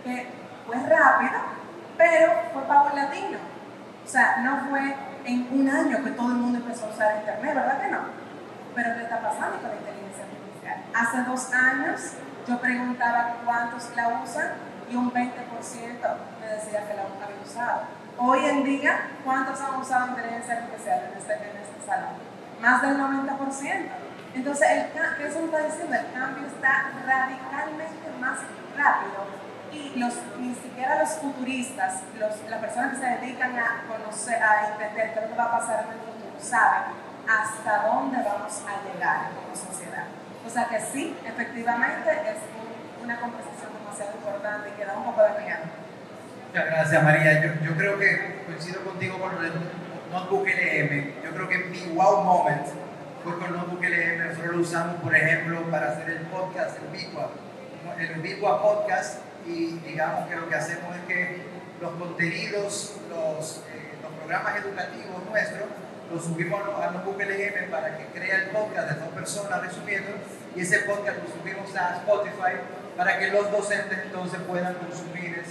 que fue rápido, pero fue paulatino. O sea, no fue en un año que todo el mundo empezó a usar internet, ¿verdad que no? Pero ¿qué está pasando con la inteligencia artificial? Hace 2 años yo preguntaba cuántos la usan y un 20% me decía que la habían usado. Hoy en día, ¿cuántos han usado inteligencia artificial en este salón? Más del 90%. Entonces, ¿qué eso nos está diciendo? El cambio está radicalmente más rápido y ni siquiera los futuristas, las personas que se dedican a conocer, a entender qué es lo que va a pasar en el futuro, saben hasta dónde vamos a llegar como sociedad. O sea que sí, efectivamente es una conversación demasiado importante y que da un poco de miedo. Muchas gracias, María. Yo creo que coincido contigo con Notebook LM. Yo creo que mi wow moment fue con Notebook LM. Nosotros lo usamos, por ejemplo, para hacer el podcast, el Ubicua Podcast, y digamos que lo que hacemos es que los contenidos, los programas educativos nuestros, los subimos a Notebook LM para que crea el podcast de 2 personas resumiendo, y ese podcast lo subimos a Spotify para que los docentes entonces puedan consumir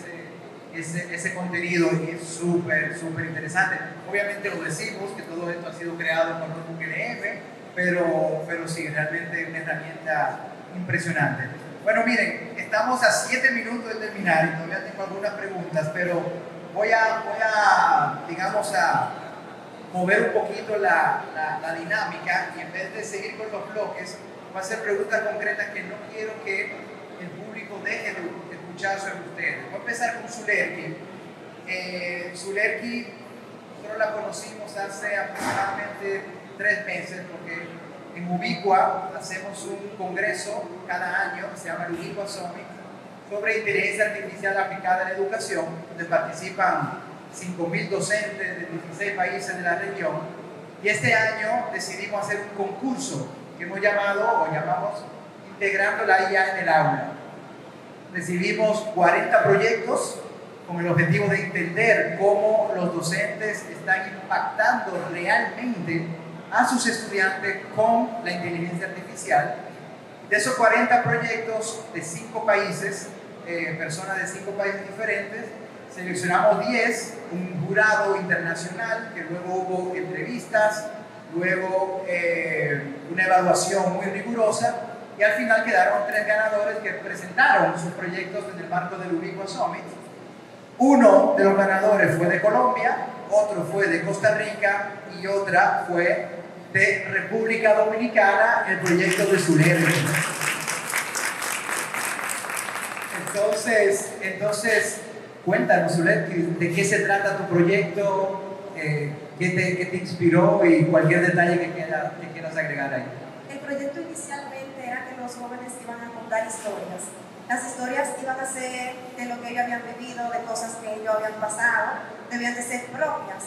ese contenido, y es súper interesante. Obviamente lo decimos que todo esto ha sido creado por Notebook LM, pero sí, realmente es una herramienta impresionante. Bueno, miren, estamos a 7 minutos de terminar y todavía tengo algunas preguntas, pero voy a digamos, a mover un poquito la dinámica, y en vez de seguir con los bloques, voy a hacer preguntas concretas que no quiero que el público deje de escuchar sobre ustedes. Voy a empezar con Zulerki. Zulerki, nosotros la conocimos hace aproximadamente 3 meses, porque en Ubicua hacemos un congreso cada año que se llama el Ubicua Summit sobre inteligencia artificial aplicada en la educación, donde participan 5.000 docentes de 16 países de la región, y este año decidimos hacer un concurso que hemos llamamos Integrando la IA en el aula. Recibimos 40 proyectos con el objetivo de entender cómo los docentes están impactando realmente a sus estudiantes con la inteligencia artificial. De esos 40 proyectos de 5 países, personas de 5 países diferentes, seleccionamos 10, un jurado internacional, que luego hubo entrevistas, luego una evaluación muy rigurosa, y al final quedaron 3 ganadores que presentaron sus proyectos en el marco del Ubicua Summit. Uno de los ganadores fue de Colombia, otro fue de Costa Rica y otra fue de República Dominicana, el proyecto de Zulerki. Entonces, cuéntanos, Zulerki, ¿de qué se trata tu proyecto? ¿Qué te inspiró? Y cualquier detalle que quieras agregar ahí. El proyecto inicialmente era que los jóvenes iban a contar historias. Las historias iban a ser de lo que ellos habían vivido, de cosas que ellos habían pasado, debían de ser propias.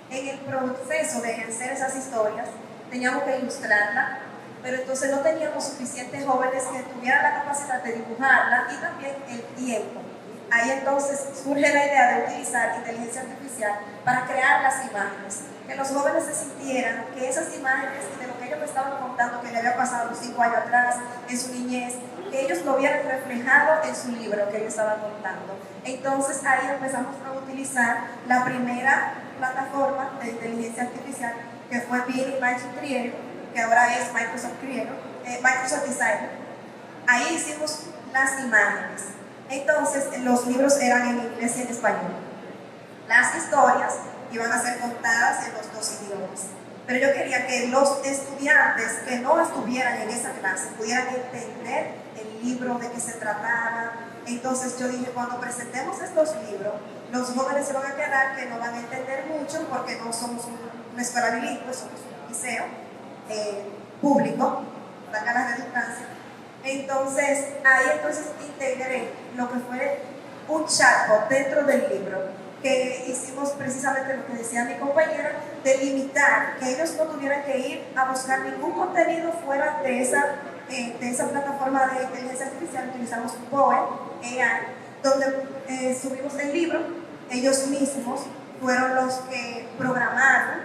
En el proceso de ejercer esas historias, teníamos que ilustrarlas, pero entonces no teníamos suficientes jóvenes que tuvieran la capacidad de dibujarla y también el tiempo. Ahí entonces surge la idea de utilizar inteligencia artificial para crear las imágenes, que los jóvenes se sintieran que esas imágenes de lo que ellos me estaban contando que le había pasado 5 años atrás en su niñez, que ellos lo vieran reflejado en su libro que ellos estaban contando. Entonces ahí empezamos a utilizar la primera plataforma de inteligencia artificial, que fue Microsoft Creator, que ahora es Microsoft Designer. Ahí hicimos las imágenes. Entonces los libros eran en inglés y en español. Las historias iban a ser contadas en los 2 idiomas. Pero yo quería que los estudiantes que no estuvieran en esa clase pudieran entender el libro, de qué se trataba. Entonces yo dije, cuando presentemos estos libros, los jóvenes se van a quedar que no van a entender mucho, porque no somos una escuela bilingüe, somos un liceo público, valga la redundancia. Entonces ahí integré lo que fue un chatbot dentro del libro, que hicimos precisamente lo que decía mi compañera, de limitar que ellos no tuvieran que ir a buscar ningún contenido fuera de esa plataforma de inteligencia artificial. Utilizamos Poe AI, donde subimos el libro. Ellos mismos fueron los que programaron,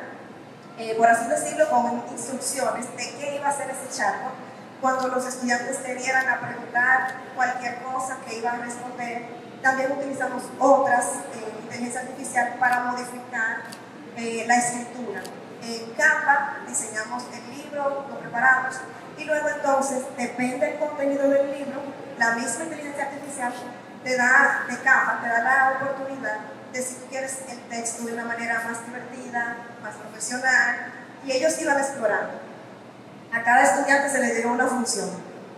por así decirlo, con instrucciones de qué iba a hacer ese chatbot. Cuando los estudiantes te dieran a preguntar cualquier cosa que iban a responder, también utilizamos otras inteligencia artificial para modificar la escritura. En Canva diseñamos el libro, lo preparamos, y luego entonces, depende del contenido del libro, la misma inteligencia artificial te da la oportunidad de, si tú quieres el texto de una manera más divertida, más profesional, y ellos iban explorando. A cada estudiante se le dio una función.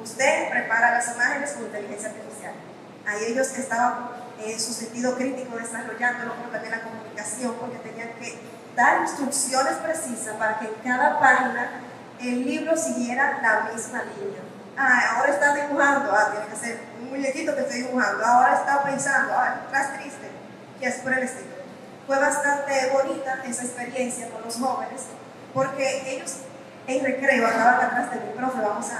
Usted prepara las imágenes con inteligencia artificial. Ahí ellos estaban en su sentido crítico desarrollándolo, pero también la comunicación, porque tenían que dar instrucciones precisas para que en cada página el libro siguiera la misma línea. Ahora está dibujando, tiene que ser un muñequito que esté dibujando. Ahora está pensando, estás triste, y así por el estilo. fue bastante bonita esa experiencia con los jóvenes, porque ellos en recreo andaban atrás de mi profe, vamos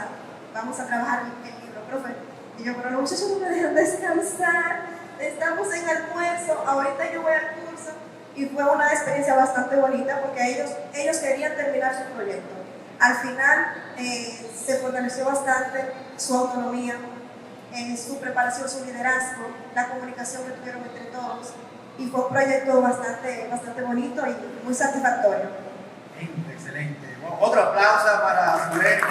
a trabajar el libro, profe. Y yo, pero los muchachos no me dejan descansar, estamos en almuerzo, ahorita yo voy al curso. Y fue una experiencia bastante bonita porque ellos querían terminar su proyecto. Al final se fortaleció bastante su autonomía, su preparación, su liderazgo, la comunicación que tuvieron entre todos. Y fue un proyecto bastante bonito y muy satisfactorio. Excelente. Bueno, otro aplauso para Suretti.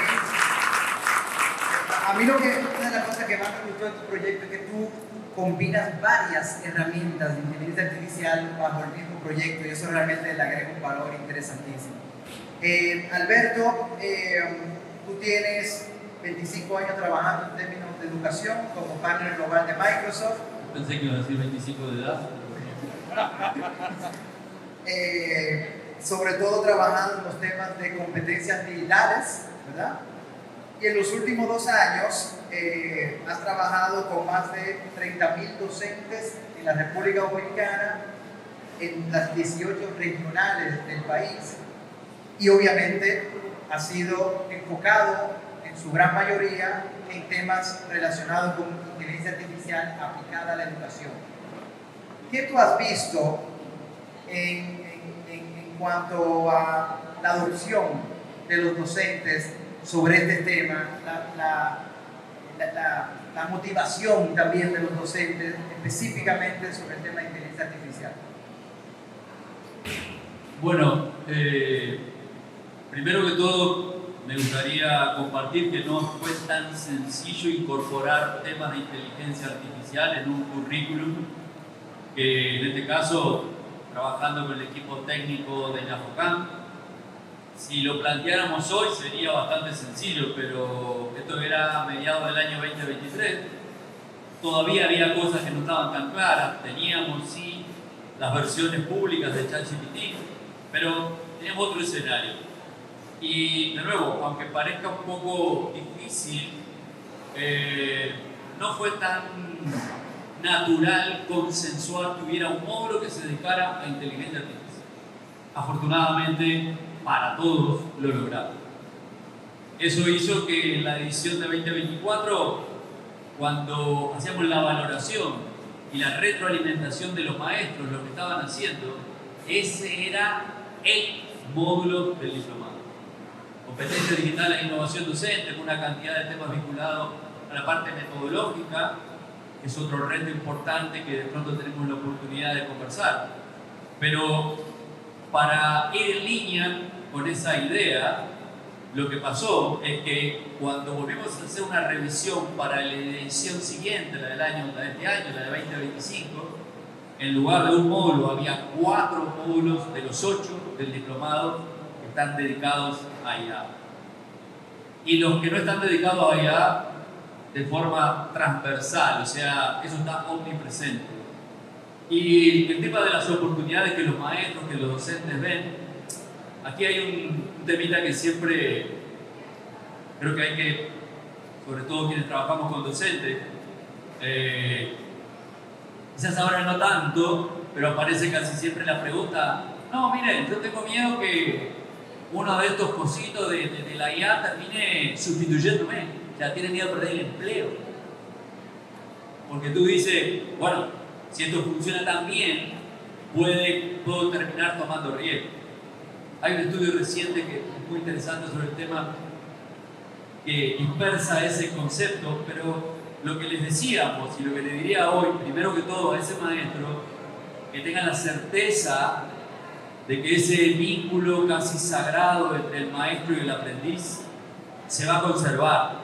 A mí una de las cosas que más me gustó de tu proyecto es que tú combinas varias herramientas de inteligencia artificial bajo el mismo proyecto y eso realmente le agrega un valor interesantísimo. Alberto, tú tienes 25 años trabajando en términos de educación como partner global de Microsoft. Pensé que iba a decir 25 de edad. Sobre todo trabajando en los temas de competencias digitales, ¿verdad? Y en los últimos 2 años has trabajado con más de 30.000 docentes en la República Dominicana, en las 18 regionales del país, y obviamente has sido enfocado en su gran mayoría en temas relacionados con inteligencia artificial aplicada a la educación. ¿Qué tú has visto en cuanto a la adopción de los docentes sobre este tema, la motivación también de los docentes, específicamente sobre el tema de inteligencia artificial? Bueno, primero que todo me gustaría compartir que no fue tan sencillo incorporar temas de inteligencia artificial en un currículum, que en este caso, trabajando con el equipo técnico de INAFOCAM, si lo planteáramos hoy sería bastante sencillo, pero esto era a mediados del año 2023. Todavía había cosas que no estaban tan claras. Teníamos, sí, las versiones públicas de ChatGPT, pero teníamos otro escenario. Y de nuevo, aunque parezca un poco difícil, no fue tan natural consensuar que hubiera un módulo que se dedicara a inteligencia artificial. Afortunadamente, para todos lo logramos. Eso hizo que en la edición de 2024, cuando hacíamos la valoración y la retroalimentación de los maestros, lo que estaban haciendo, ese era el módulo del diplomado. Competencias digitales e innovación docente, con una cantidad de temas vinculados a la parte metodológica, que es otro reto importante que de pronto tenemos la oportunidad de conversar. Pero para ir en línea con esa idea, lo que pasó es que cuando volvimos a hacer una revisión para la edición siguiente, la de este año, la de 2025, en lugar de un módulo había 4 módulos de los 8 del diplomado que están dedicados a IA. Y los que no están dedicados a IA de forma transversal, o sea, eso está omnipresente. Y el tema de las oportunidades que los maestros, que los docentes ven, aquí hay un temita que siempre creo que hay que, sobre todo quienes trabajamos con docentes, quizás ahora no tanto, pero aparece casi siempre la pregunta: no, miren, yo tengo miedo que uno de estos cositos de la IA termine sustituyéndome. O sea, tiene miedo de perder el empleo. Porque tú dices, bueno, si esto funciona tan bien, puedo terminar tomando riesgo. Hay un estudio reciente que es muy interesante sobre el tema que dispersa ese concepto, pero lo que les decíamos y lo que le diría hoy, primero que todo a ese maestro, que tenga la certeza de que ese vínculo casi sagrado entre el maestro y el aprendiz se va a conservar.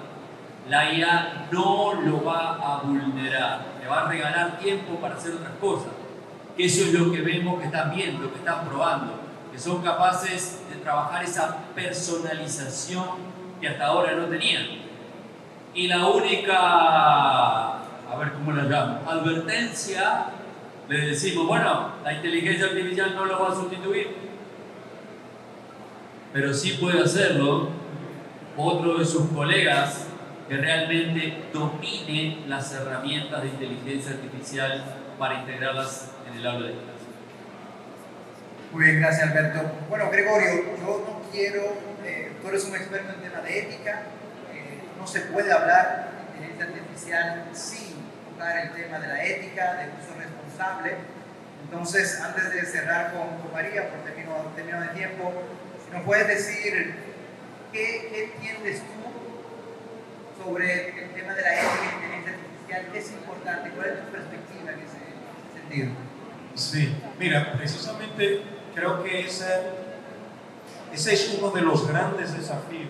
La IA no lo va a vulnerar, le va a regalar tiempo para hacer otras cosas. Que eso es lo que vemos que están viendo, que están probando, que son capaces de trabajar esa personalización que hasta ahora no tenían. Y la única, a ver cómo la llamo, advertencia, le decimos, bueno, la inteligencia artificial no lo va a sustituir, pero sí puede hacerlo otro de sus colegas que realmente domine las herramientas de inteligencia artificial para integrarlas en el aula de clase. Muy bien, gracias Alberto. Bueno, Gregorio, yo no quiero, tú eres un experto en tema de ética, no se puede hablar de inteligencia artificial sin tocar el tema de la ética, de uso responsable. Entonces, antes de cerrar con María, por término de tiempo, si nos puedes decir qué entiendes tú sobre el tema de la ética y la inteligencia artificial, qué es importante, cuál es tu perspectiva en ese sentido. Sí, mira, precisamente creo que ese es uno de los grandes desafíos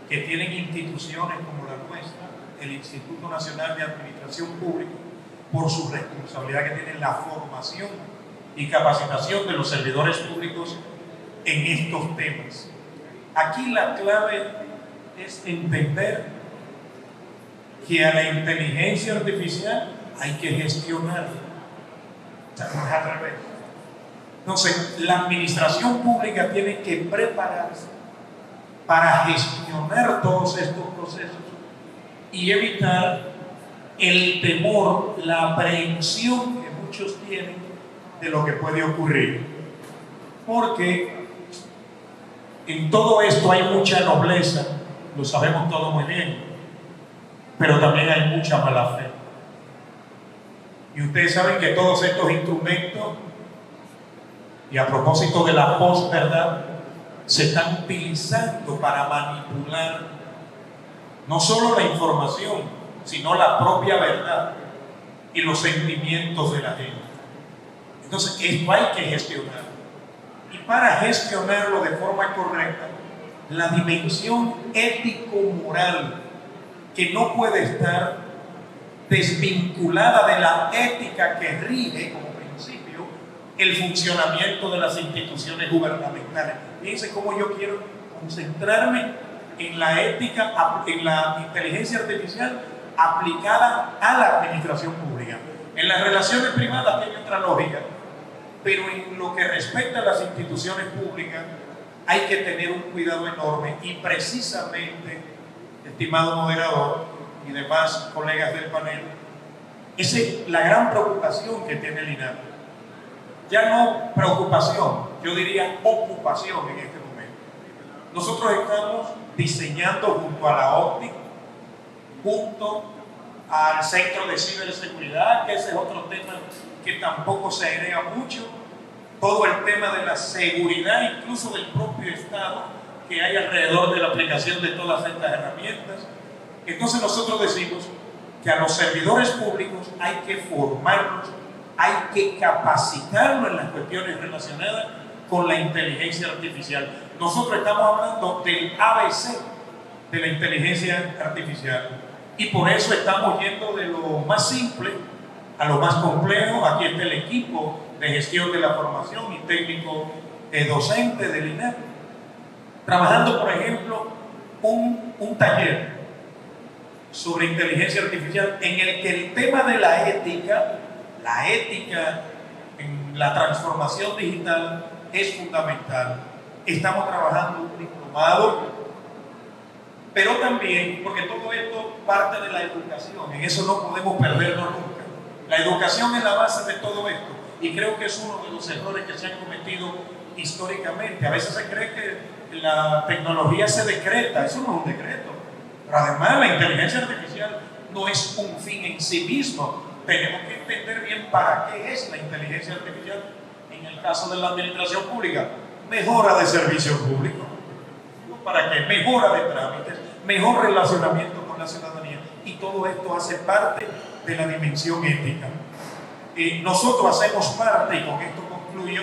que tienen instituciones como la nuestra, el Instituto Nacional de Administración Pública, por su responsabilidad que tiene la formación y capacitación de los servidores públicos en estos temas. Aquí la clave es entender que a la inteligencia artificial hay que gestionarla. O sea, no es al revés. Entonces, la administración pública tiene que prepararse para gestionar todos estos procesos y evitar el temor, la aprehensión que muchos tienen de lo que puede ocurrir. Porque en todo esto hay mucha nobleza, lo sabemos todos muy bien, pero también hay mucha mala fe. Y ustedes saben que todos estos instrumentos, y a propósito de la posverdad, se están utilizando para manipular no solo la información, sino la propia verdad y los sentimientos de la gente. Entonces, esto hay que gestionarlo. Y para gestionarlo de forma correcta, la dimensión ético-moral, que no puede estar desvinculada de la ética que rige como principio el funcionamiento de las instituciones gubernamentales. Fíjense cómo yo quiero concentrarme en la ética, en la inteligencia artificial aplicada a la administración pública. En las relaciones privadas tiene otra lógica, pero en lo que respecta a las instituciones públicas hay que tener un cuidado enorme y precisamente, estimado moderador y demás colegas del panel, esa es la gran preocupación que tiene el INAH. Ya no preocupación, yo diría ocupación en este momento. Nosotros estamos diseñando junto a la OCDE, junto al Centro de Ciberseguridad, que ese es otro tema que tampoco se agrega mucho, todo el tema de la seguridad, incluso del propio Estado, que hay alrededor de la aplicación de todas estas herramientas. Entonces nosotros decimos que a los servidores públicos hay que formarlos, hay que capacitarlos en las cuestiones relacionadas con la inteligencia artificial. Nosotros estamos hablando del ABC de la inteligencia artificial y por eso estamos yendo de lo más simple a lo más complejo. Aquí está el equipo de gestión de la formación y técnico docente del INAH, trabajando, por ejemplo, un taller sobre inteligencia artificial en el que el tema de la ética en la transformación digital es fundamental. Estamos trabajando un diplomado, pero también, porque todo esto parte de la educación, en eso no podemos perdernos nunca. La educación es la base de todo esto y creo que es uno de los errores que se han cometido históricamente. A veces se cree que la tecnología se decreta, eso no es un decreto. Pero además la inteligencia artificial no es un fin en sí mismo. Tenemos que entender bien para qué es la inteligencia artificial en el caso de la administración pública. Mejora de servicios públicos. ¿Para qué? Mejora de trámites, mejor relacionamiento con la ciudadanía. Y todo esto hace parte de la dimensión ética. Nosotros hacemos parte, y con esto concluyo,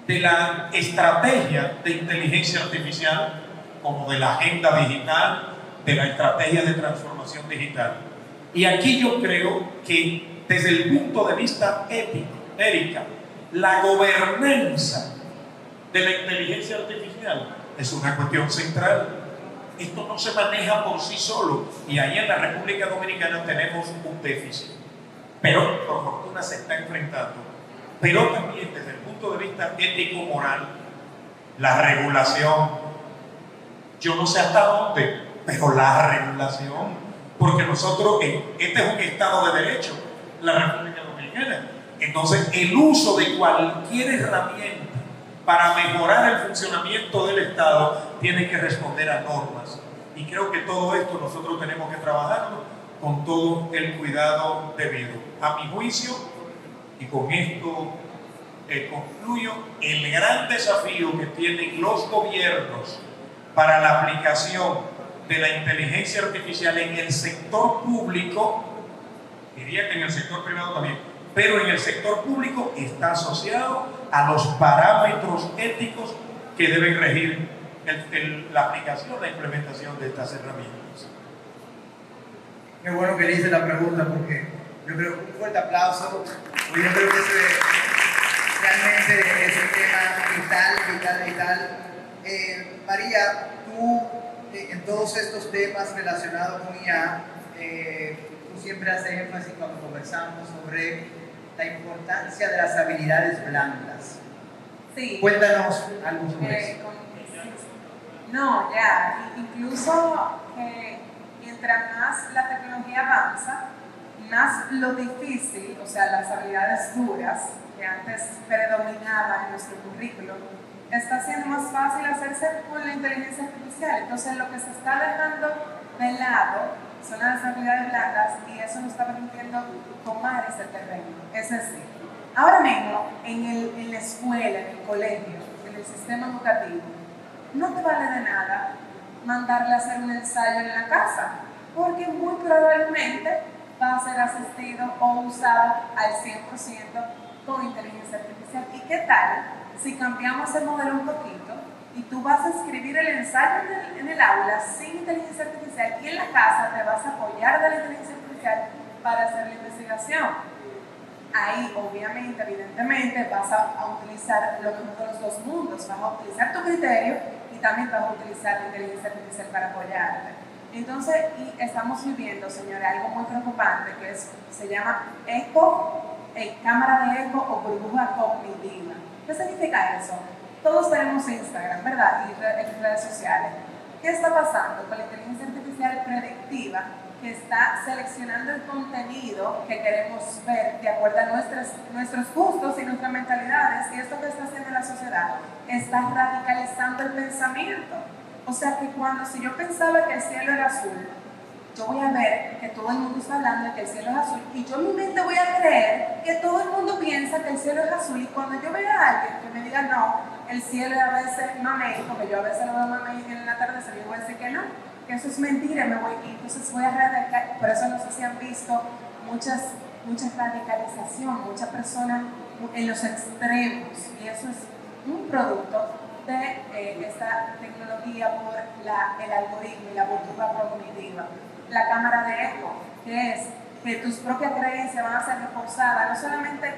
de la estrategia de inteligencia artificial, como de la agenda digital, de la estrategia de transformación digital. Y aquí yo creo que desde el punto de vista ético, Erika, la gobernanza de la inteligencia artificial es una cuestión central. Esto no se maneja por sí solo y ahí en la República Dominicana tenemos un déficit, pero por fortuna se está enfrentando. Pero también desde el punto de vista ético-moral, la regulación, yo no sé hasta dónde, pero la regulación, porque nosotros, este es un Estado de Derecho, la República Dominicana, Entonces, el uso de cualquier herramienta para mejorar el funcionamiento del Estado tiene que responder a normas. Y creo que todo esto nosotros tenemos que trabajarlo con todo el cuidado debido. A mi juicio, y con esto concluyo, el gran desafío que tienen los gobiernos para la aplicación de la inteligencia artificial en el sector público, diría que en el sector privado también, pero en el sector público está asociado a los parámetros éticos que deben regir la aplicación, la implementación de estas herramientas. Qué bueno que le hice la pregunta, porque yo creo que un fuerte aplauso, porque yo creo que realmente es un tema vital. María, tú en todos estos temas relacionados con IA, tú siempre haces énfasis cuando conversamos sobre la importancia de las habilidades blandas. Sí. Cuéntanos algo sobre eso. No, ya, incluso mientras más la tecnología avanza, más lo difícil, o sea, las habilidades duras que antes predominaban en nuestro currículo, está siendo más fácil hacerse con la inteligencia artificial. Entonces, lo que se está dejando de lado son las habilidades blandas y eso nos está permitiendo tomar ese terreno. Es decir, ahora mismo en la escuela, en el colegio, en el sistema educativo, no te vale de nada mandarle a hacer un ensayo en la casa, porque muy probablemente va a ser asistido o usado al 100% con inteligencia artificial. ¿Y qué tal si cambiamos el modelo un poquito y tú vas a escribir el ensayo en el aula sin inteligencia artificial y en la casa te vas a apoyar de la inteligencia artificial para hacer la investigación? Ahí, obviamente, evidentemente, vas a utilizar lo mejor de los dos mundos. Vas a utilizar tu criterio y también vas a utilizar la inteligencia artificial para apoyarte. Entonces, y estamos viviendo, señores, algo muy preocupante que se llama cámara de eco o burbuja cognitiva. ¿Qué significa eso? Todos tenemos Instagram, ¿verdad? Y redes sociales. ¿Qué está pasando con la inteligencia artificial predictiva que está seleccionando el contenido que queremos ver de acuerdo a nuestros gustos y nuestras mentalidades? Y esto que está haciendo la sociedad está radicalizando el pensamiento. O sea que si yo pensaba que el cielo era azul, yo voy a ver que todo el mundo está hablando de que el cielo es azul y yo en mi mente voy a creer que todo el mundo piensa que el cielo es azul, y cuando yo vea a alguien que me diga no, el cielo es a veces mamey, porque yo a veces lo veo mamey en el atardecer, yo voy a decir que no, que eso es mentira, y entonces voy a radicalizar. Por eso no sé si han visto mucha radicalización, muchas personas en los extremos, y eso es un producto de esta tecnología por el algoritmo y la burbuja cognitiva. La cámara de eco, que es que tus propias creencias van a ser reforzadas, no solamente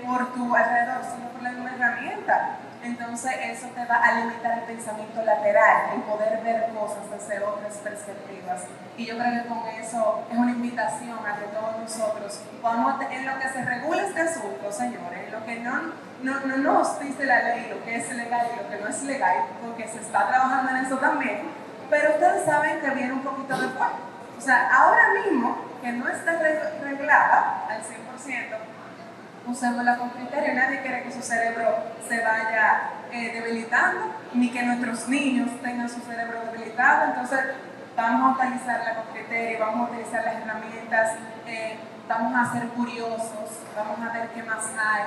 por tu alrededor, sino por la misma herramienta. Entonces eso te va a limitar el pensamiento lateral, el poder ver cosas desde otras perspectivas. Y yo creo que con eso es una invitación a que todos nosotros podamos, en lo que se regula este asunto, señores, en lo que no nos dice la ley, lo que es legal y lo que no es legal, porque se está trabajando en eso también, pero ustedes saben que viene un poquito después. O sea, ahora mismo, que no está reglada al 100%, usémosla con criterio. Nadie quiere que su cerebro se vaya debilitando, ni que nuestros niños tengan su cerebro debilitado. Entonces, vamos a utilizarla con criterio, vamos a utilizar las herramientas, vamos a ser curiosos, vamos a ver qué más hay.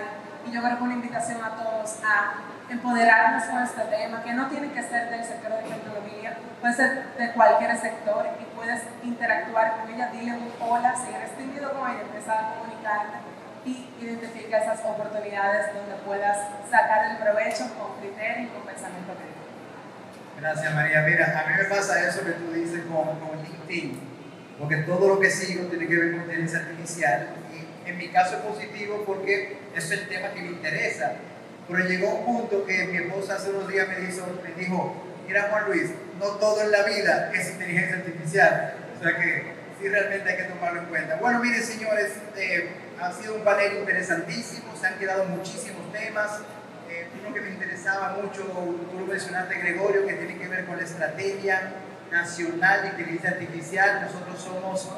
Y yo creo que una invitación a todos a empoderarnos con este tema, que no tiene que ser del sector de tecnología, puede ser de cualquier sector, y puedes interactuar con ella, dile un hola, si eres tímido con ella, empezar a comunicarte y identifica esas oportunidades donde puedas sacar el provecho con criterio y con pensamiento crítico. Gracias, María. Mira, a mí me pasa eso que tú dices con LinkedIn, porque todo lo que sigo tiene que ver con inteligencia artificial, y en mi caso es positivo porque es el tema que me interesa. Pero llegó un punto que mi esposa hace unos días me dijo, mira, Juan Luis, no todo en la vida es inteligencia artificial. O sea que sí, realmente hay que tomarlo en cuenta. Bueno, miren, señores, ha sido un panel interesantísimo, se han quedado muchísimos temas. Uno que me interesaba mucho, tú lo mencionaste, Gregorio, que tiene que ver con la estrategia nacional de inteligencia artificial. Nosotros somos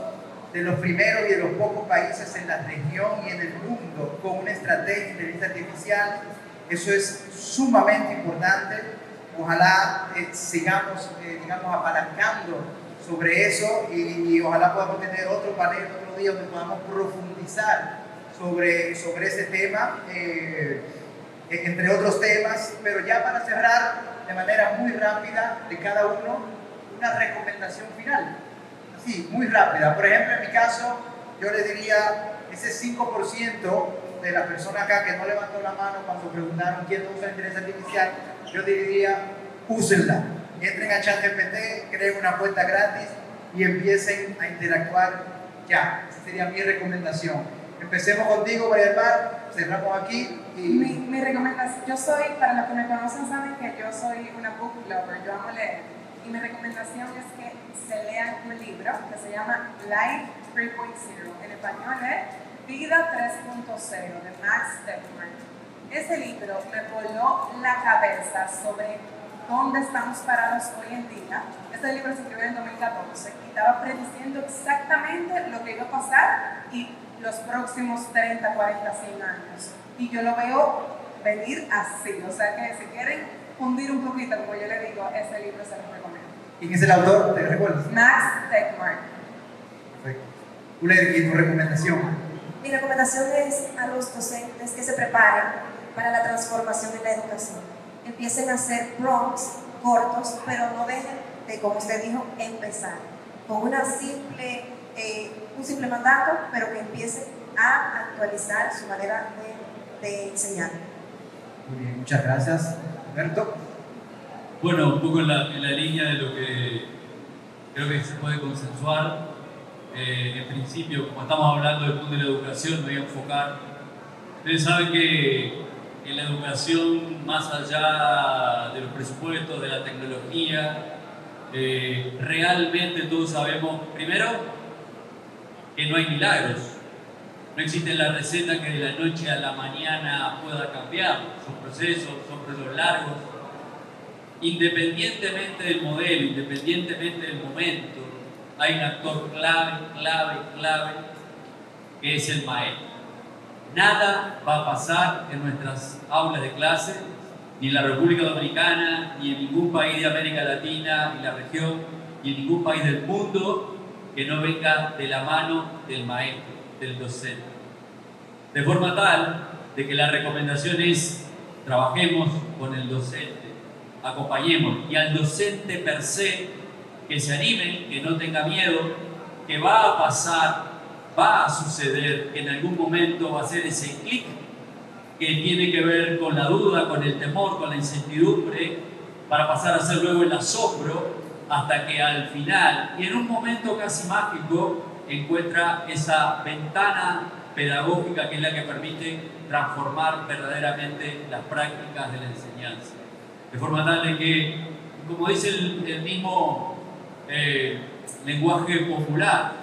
de los primeros y de los pocos países en la región y en el mundo con una estrategia de inteligencia artificial. Eso es sumamente importante. Ojalá sigamos, digamos, apalancando sobre eso y ojalá podamos tener otro panel otro día donde podamos profundizar sobre ese tema, entre otros temas. Pero ya para cerrar de manera muy rápida de cada uno, una recomendación final. Sí, muy rápida. Por ejemplo, en mi caso, yo le diría ese 5% de las personas acá que no levantó la mano cuando preguntaron quién usa la inteligencia artificial, yo diría, úsenla. Entren a ChatGPT, creen una cuenta gratis y empiecen a interactuar ya. Esa sería mi recomendación. Empecemos contigo, María del Mar, cerramos aquí. Mi recomendación, yo soy, para los que me conocen saben que yo soy una book lover, yo amo leer. Y mi recomendación es que se lean un libro que se llama Life 3.0. En español es Vida 3.0 de Max Tegmark. Ese libro me voló la cabeza sobre dónde estamos parados hoy en día. Este libro se escribió en 2014 y estaba prediciendo exactamente lo que iba a pasar y los próximos 30, 40, 100 años. Y yo lo veo venir así. O sea que si quieren fundir un poquito, como yo le digo, ese libro se los recomiendo. ¿Quién es el autor? ¿Te recuerdas? Max Tegmark. Perfecto. ¿Y tu recomendación? Mi recomendación es a los docentes que se preparen para la transformación en la educación. Empiecen a hacer prompts cortos, pero no dejen de, como usted dijo, empezar con un simple mandato, pero que empiecen a actualizar su manera de enseñar. Muy bien, muchas gracias. Alberto. Bueno, un poco en la línea de lo que creo que se puede consensuar. En principio, como estamos hablando del mundo de la educación, me voy a enfocar. Ustedes saben que en la educación, más allá de los presupuestos, de la tecnología, realmente todos sabemos, primero, que no hay milagros. No existe la receta que de la noche a la mañana pueda cambiar. Son procesos largos. Independientemente del modelo, independientemente del momento, hay un actor clave, que es el maestro. Nada va a pasar en nuestras aulas de clase, ni en la República Dominicana, ni en ningún país de América Latina y la región, ni en ningún país del mundo que no venga de la mano del maestro, del docente. De forma tal de que la recomendación es: trabajemos con el docente, acompañemos, y al docente per se, que se anime, que no tenga miedo, que va a pasar, va a suceder, que en algún momento va a ser ese clic que tiene que ver con la duda, con el temor, con la incertidumbre, para pasar a ser luego el asombro, hasta que al final, y en un momento casi mágico, encuentra esa ventana pedagógica que es la que permite transformar verdaderamente las prácticas de la enseñanza. De forma tal de que, como dice el mismo lenguaje popular,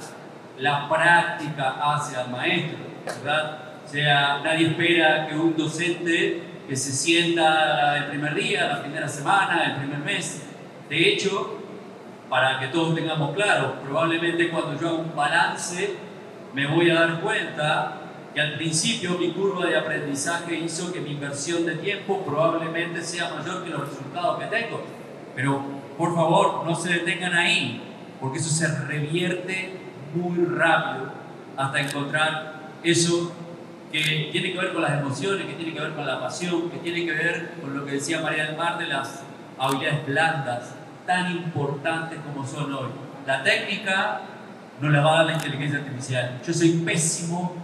la práctica hace al maestro, ¿verdad? O sea, nadie espera que un docente que se sienta el primer día, la primera semana, el primer mes. De hecho, para que todos tengamos claro, probablemente cuando yo haga un balance me voy a dar cuenta que al principio mi curva de aprendizaje hizo que mi inversión de tiempo probablemente sea mayor que los resultados que tengo. Pero por favor, no se detengan ahí, porque eso se revierte muy rápido hasta encontrar eso que tiene que ver con las emociones, que tiene que ver con la pasión, que tiene que ver con lo que decía María del Mar de las habilidades blandas, tan importantes como son hoy. La técnica no la va a dar la inteligencia artificial. Yo soy pésimo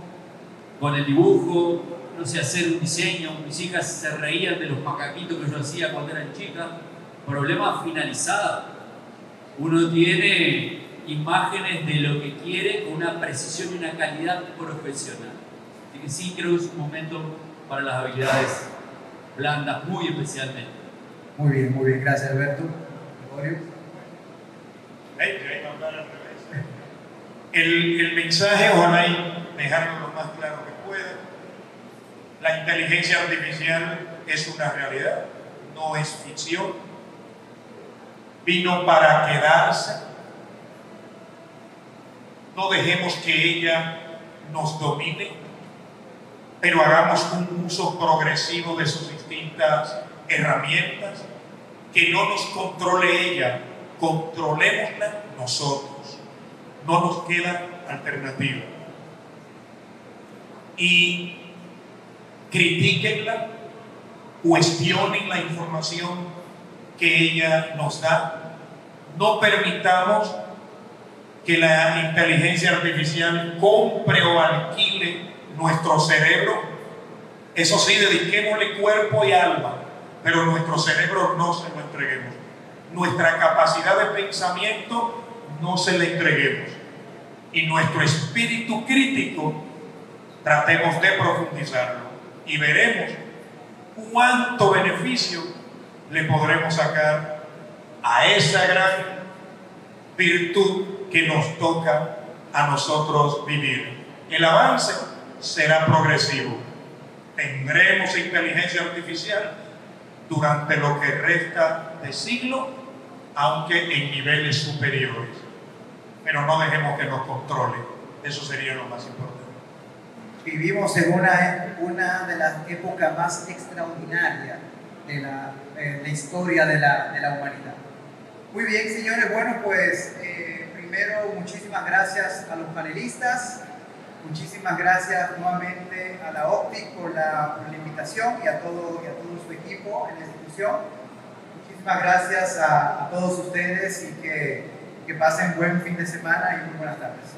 con el dibujo, no sé hacer un diseño. Mis hijas se reían de los macaquitos que yo hacía cuando eran chicas. Problema finalizado. Uno tiene imágenes de lo que quiere con una precisión y una calidad profesional. Así que sí, creo que es un momento para las habilidades blandas, muy especialmente. Muy bien, gracias Alberto. Gregorio. El mensaje, ojalá y dejarlo lo más claro que pueda. La inteligencia artificial es una realidad, no es ficción. Vino para quedarse. no dejemos que ella nos domine, pero hagamos un uso progresivo de sus distintas herramientas, que no nos controle ella, controlémosla nosotros. No nos queda alternativa. Y critíquenla, cuestionen la información que ella nos da. No permitamos que la inteligencia artificial compre o alquile nuestro cerebro. Eso sí, dediquémosle cuerpo y alma, pero nuestro cerebro no se lo entreguemos. Nuestra capacidad de pensamiento no se la entreguemos. Y nuestro espíritu crítico tratemos de profundizarlo y veremos cuánto beneficio le podremos sacar a esa gran virtud que nos toca a nosotros vivir. El avance será progresivo. Tendremos inteligencia artificial durante lo que resta de siglo, aunque en niveles superiores. Pero no dejemos que nos controle. Eso sería lo más importante. Vivimos en una de las épocas más extraordinarias de la historia de la humanidad. Muy bien, señores. Bueno, pues primero, muchísimas gracias a los panelistas. Muchísimas gracias nuevamente a la OPTIC por la invitación y a todo su equipo en la institución. Muchísimas gracias a todos ustedes y que pasen buen fin de semana y muy buenas tardes.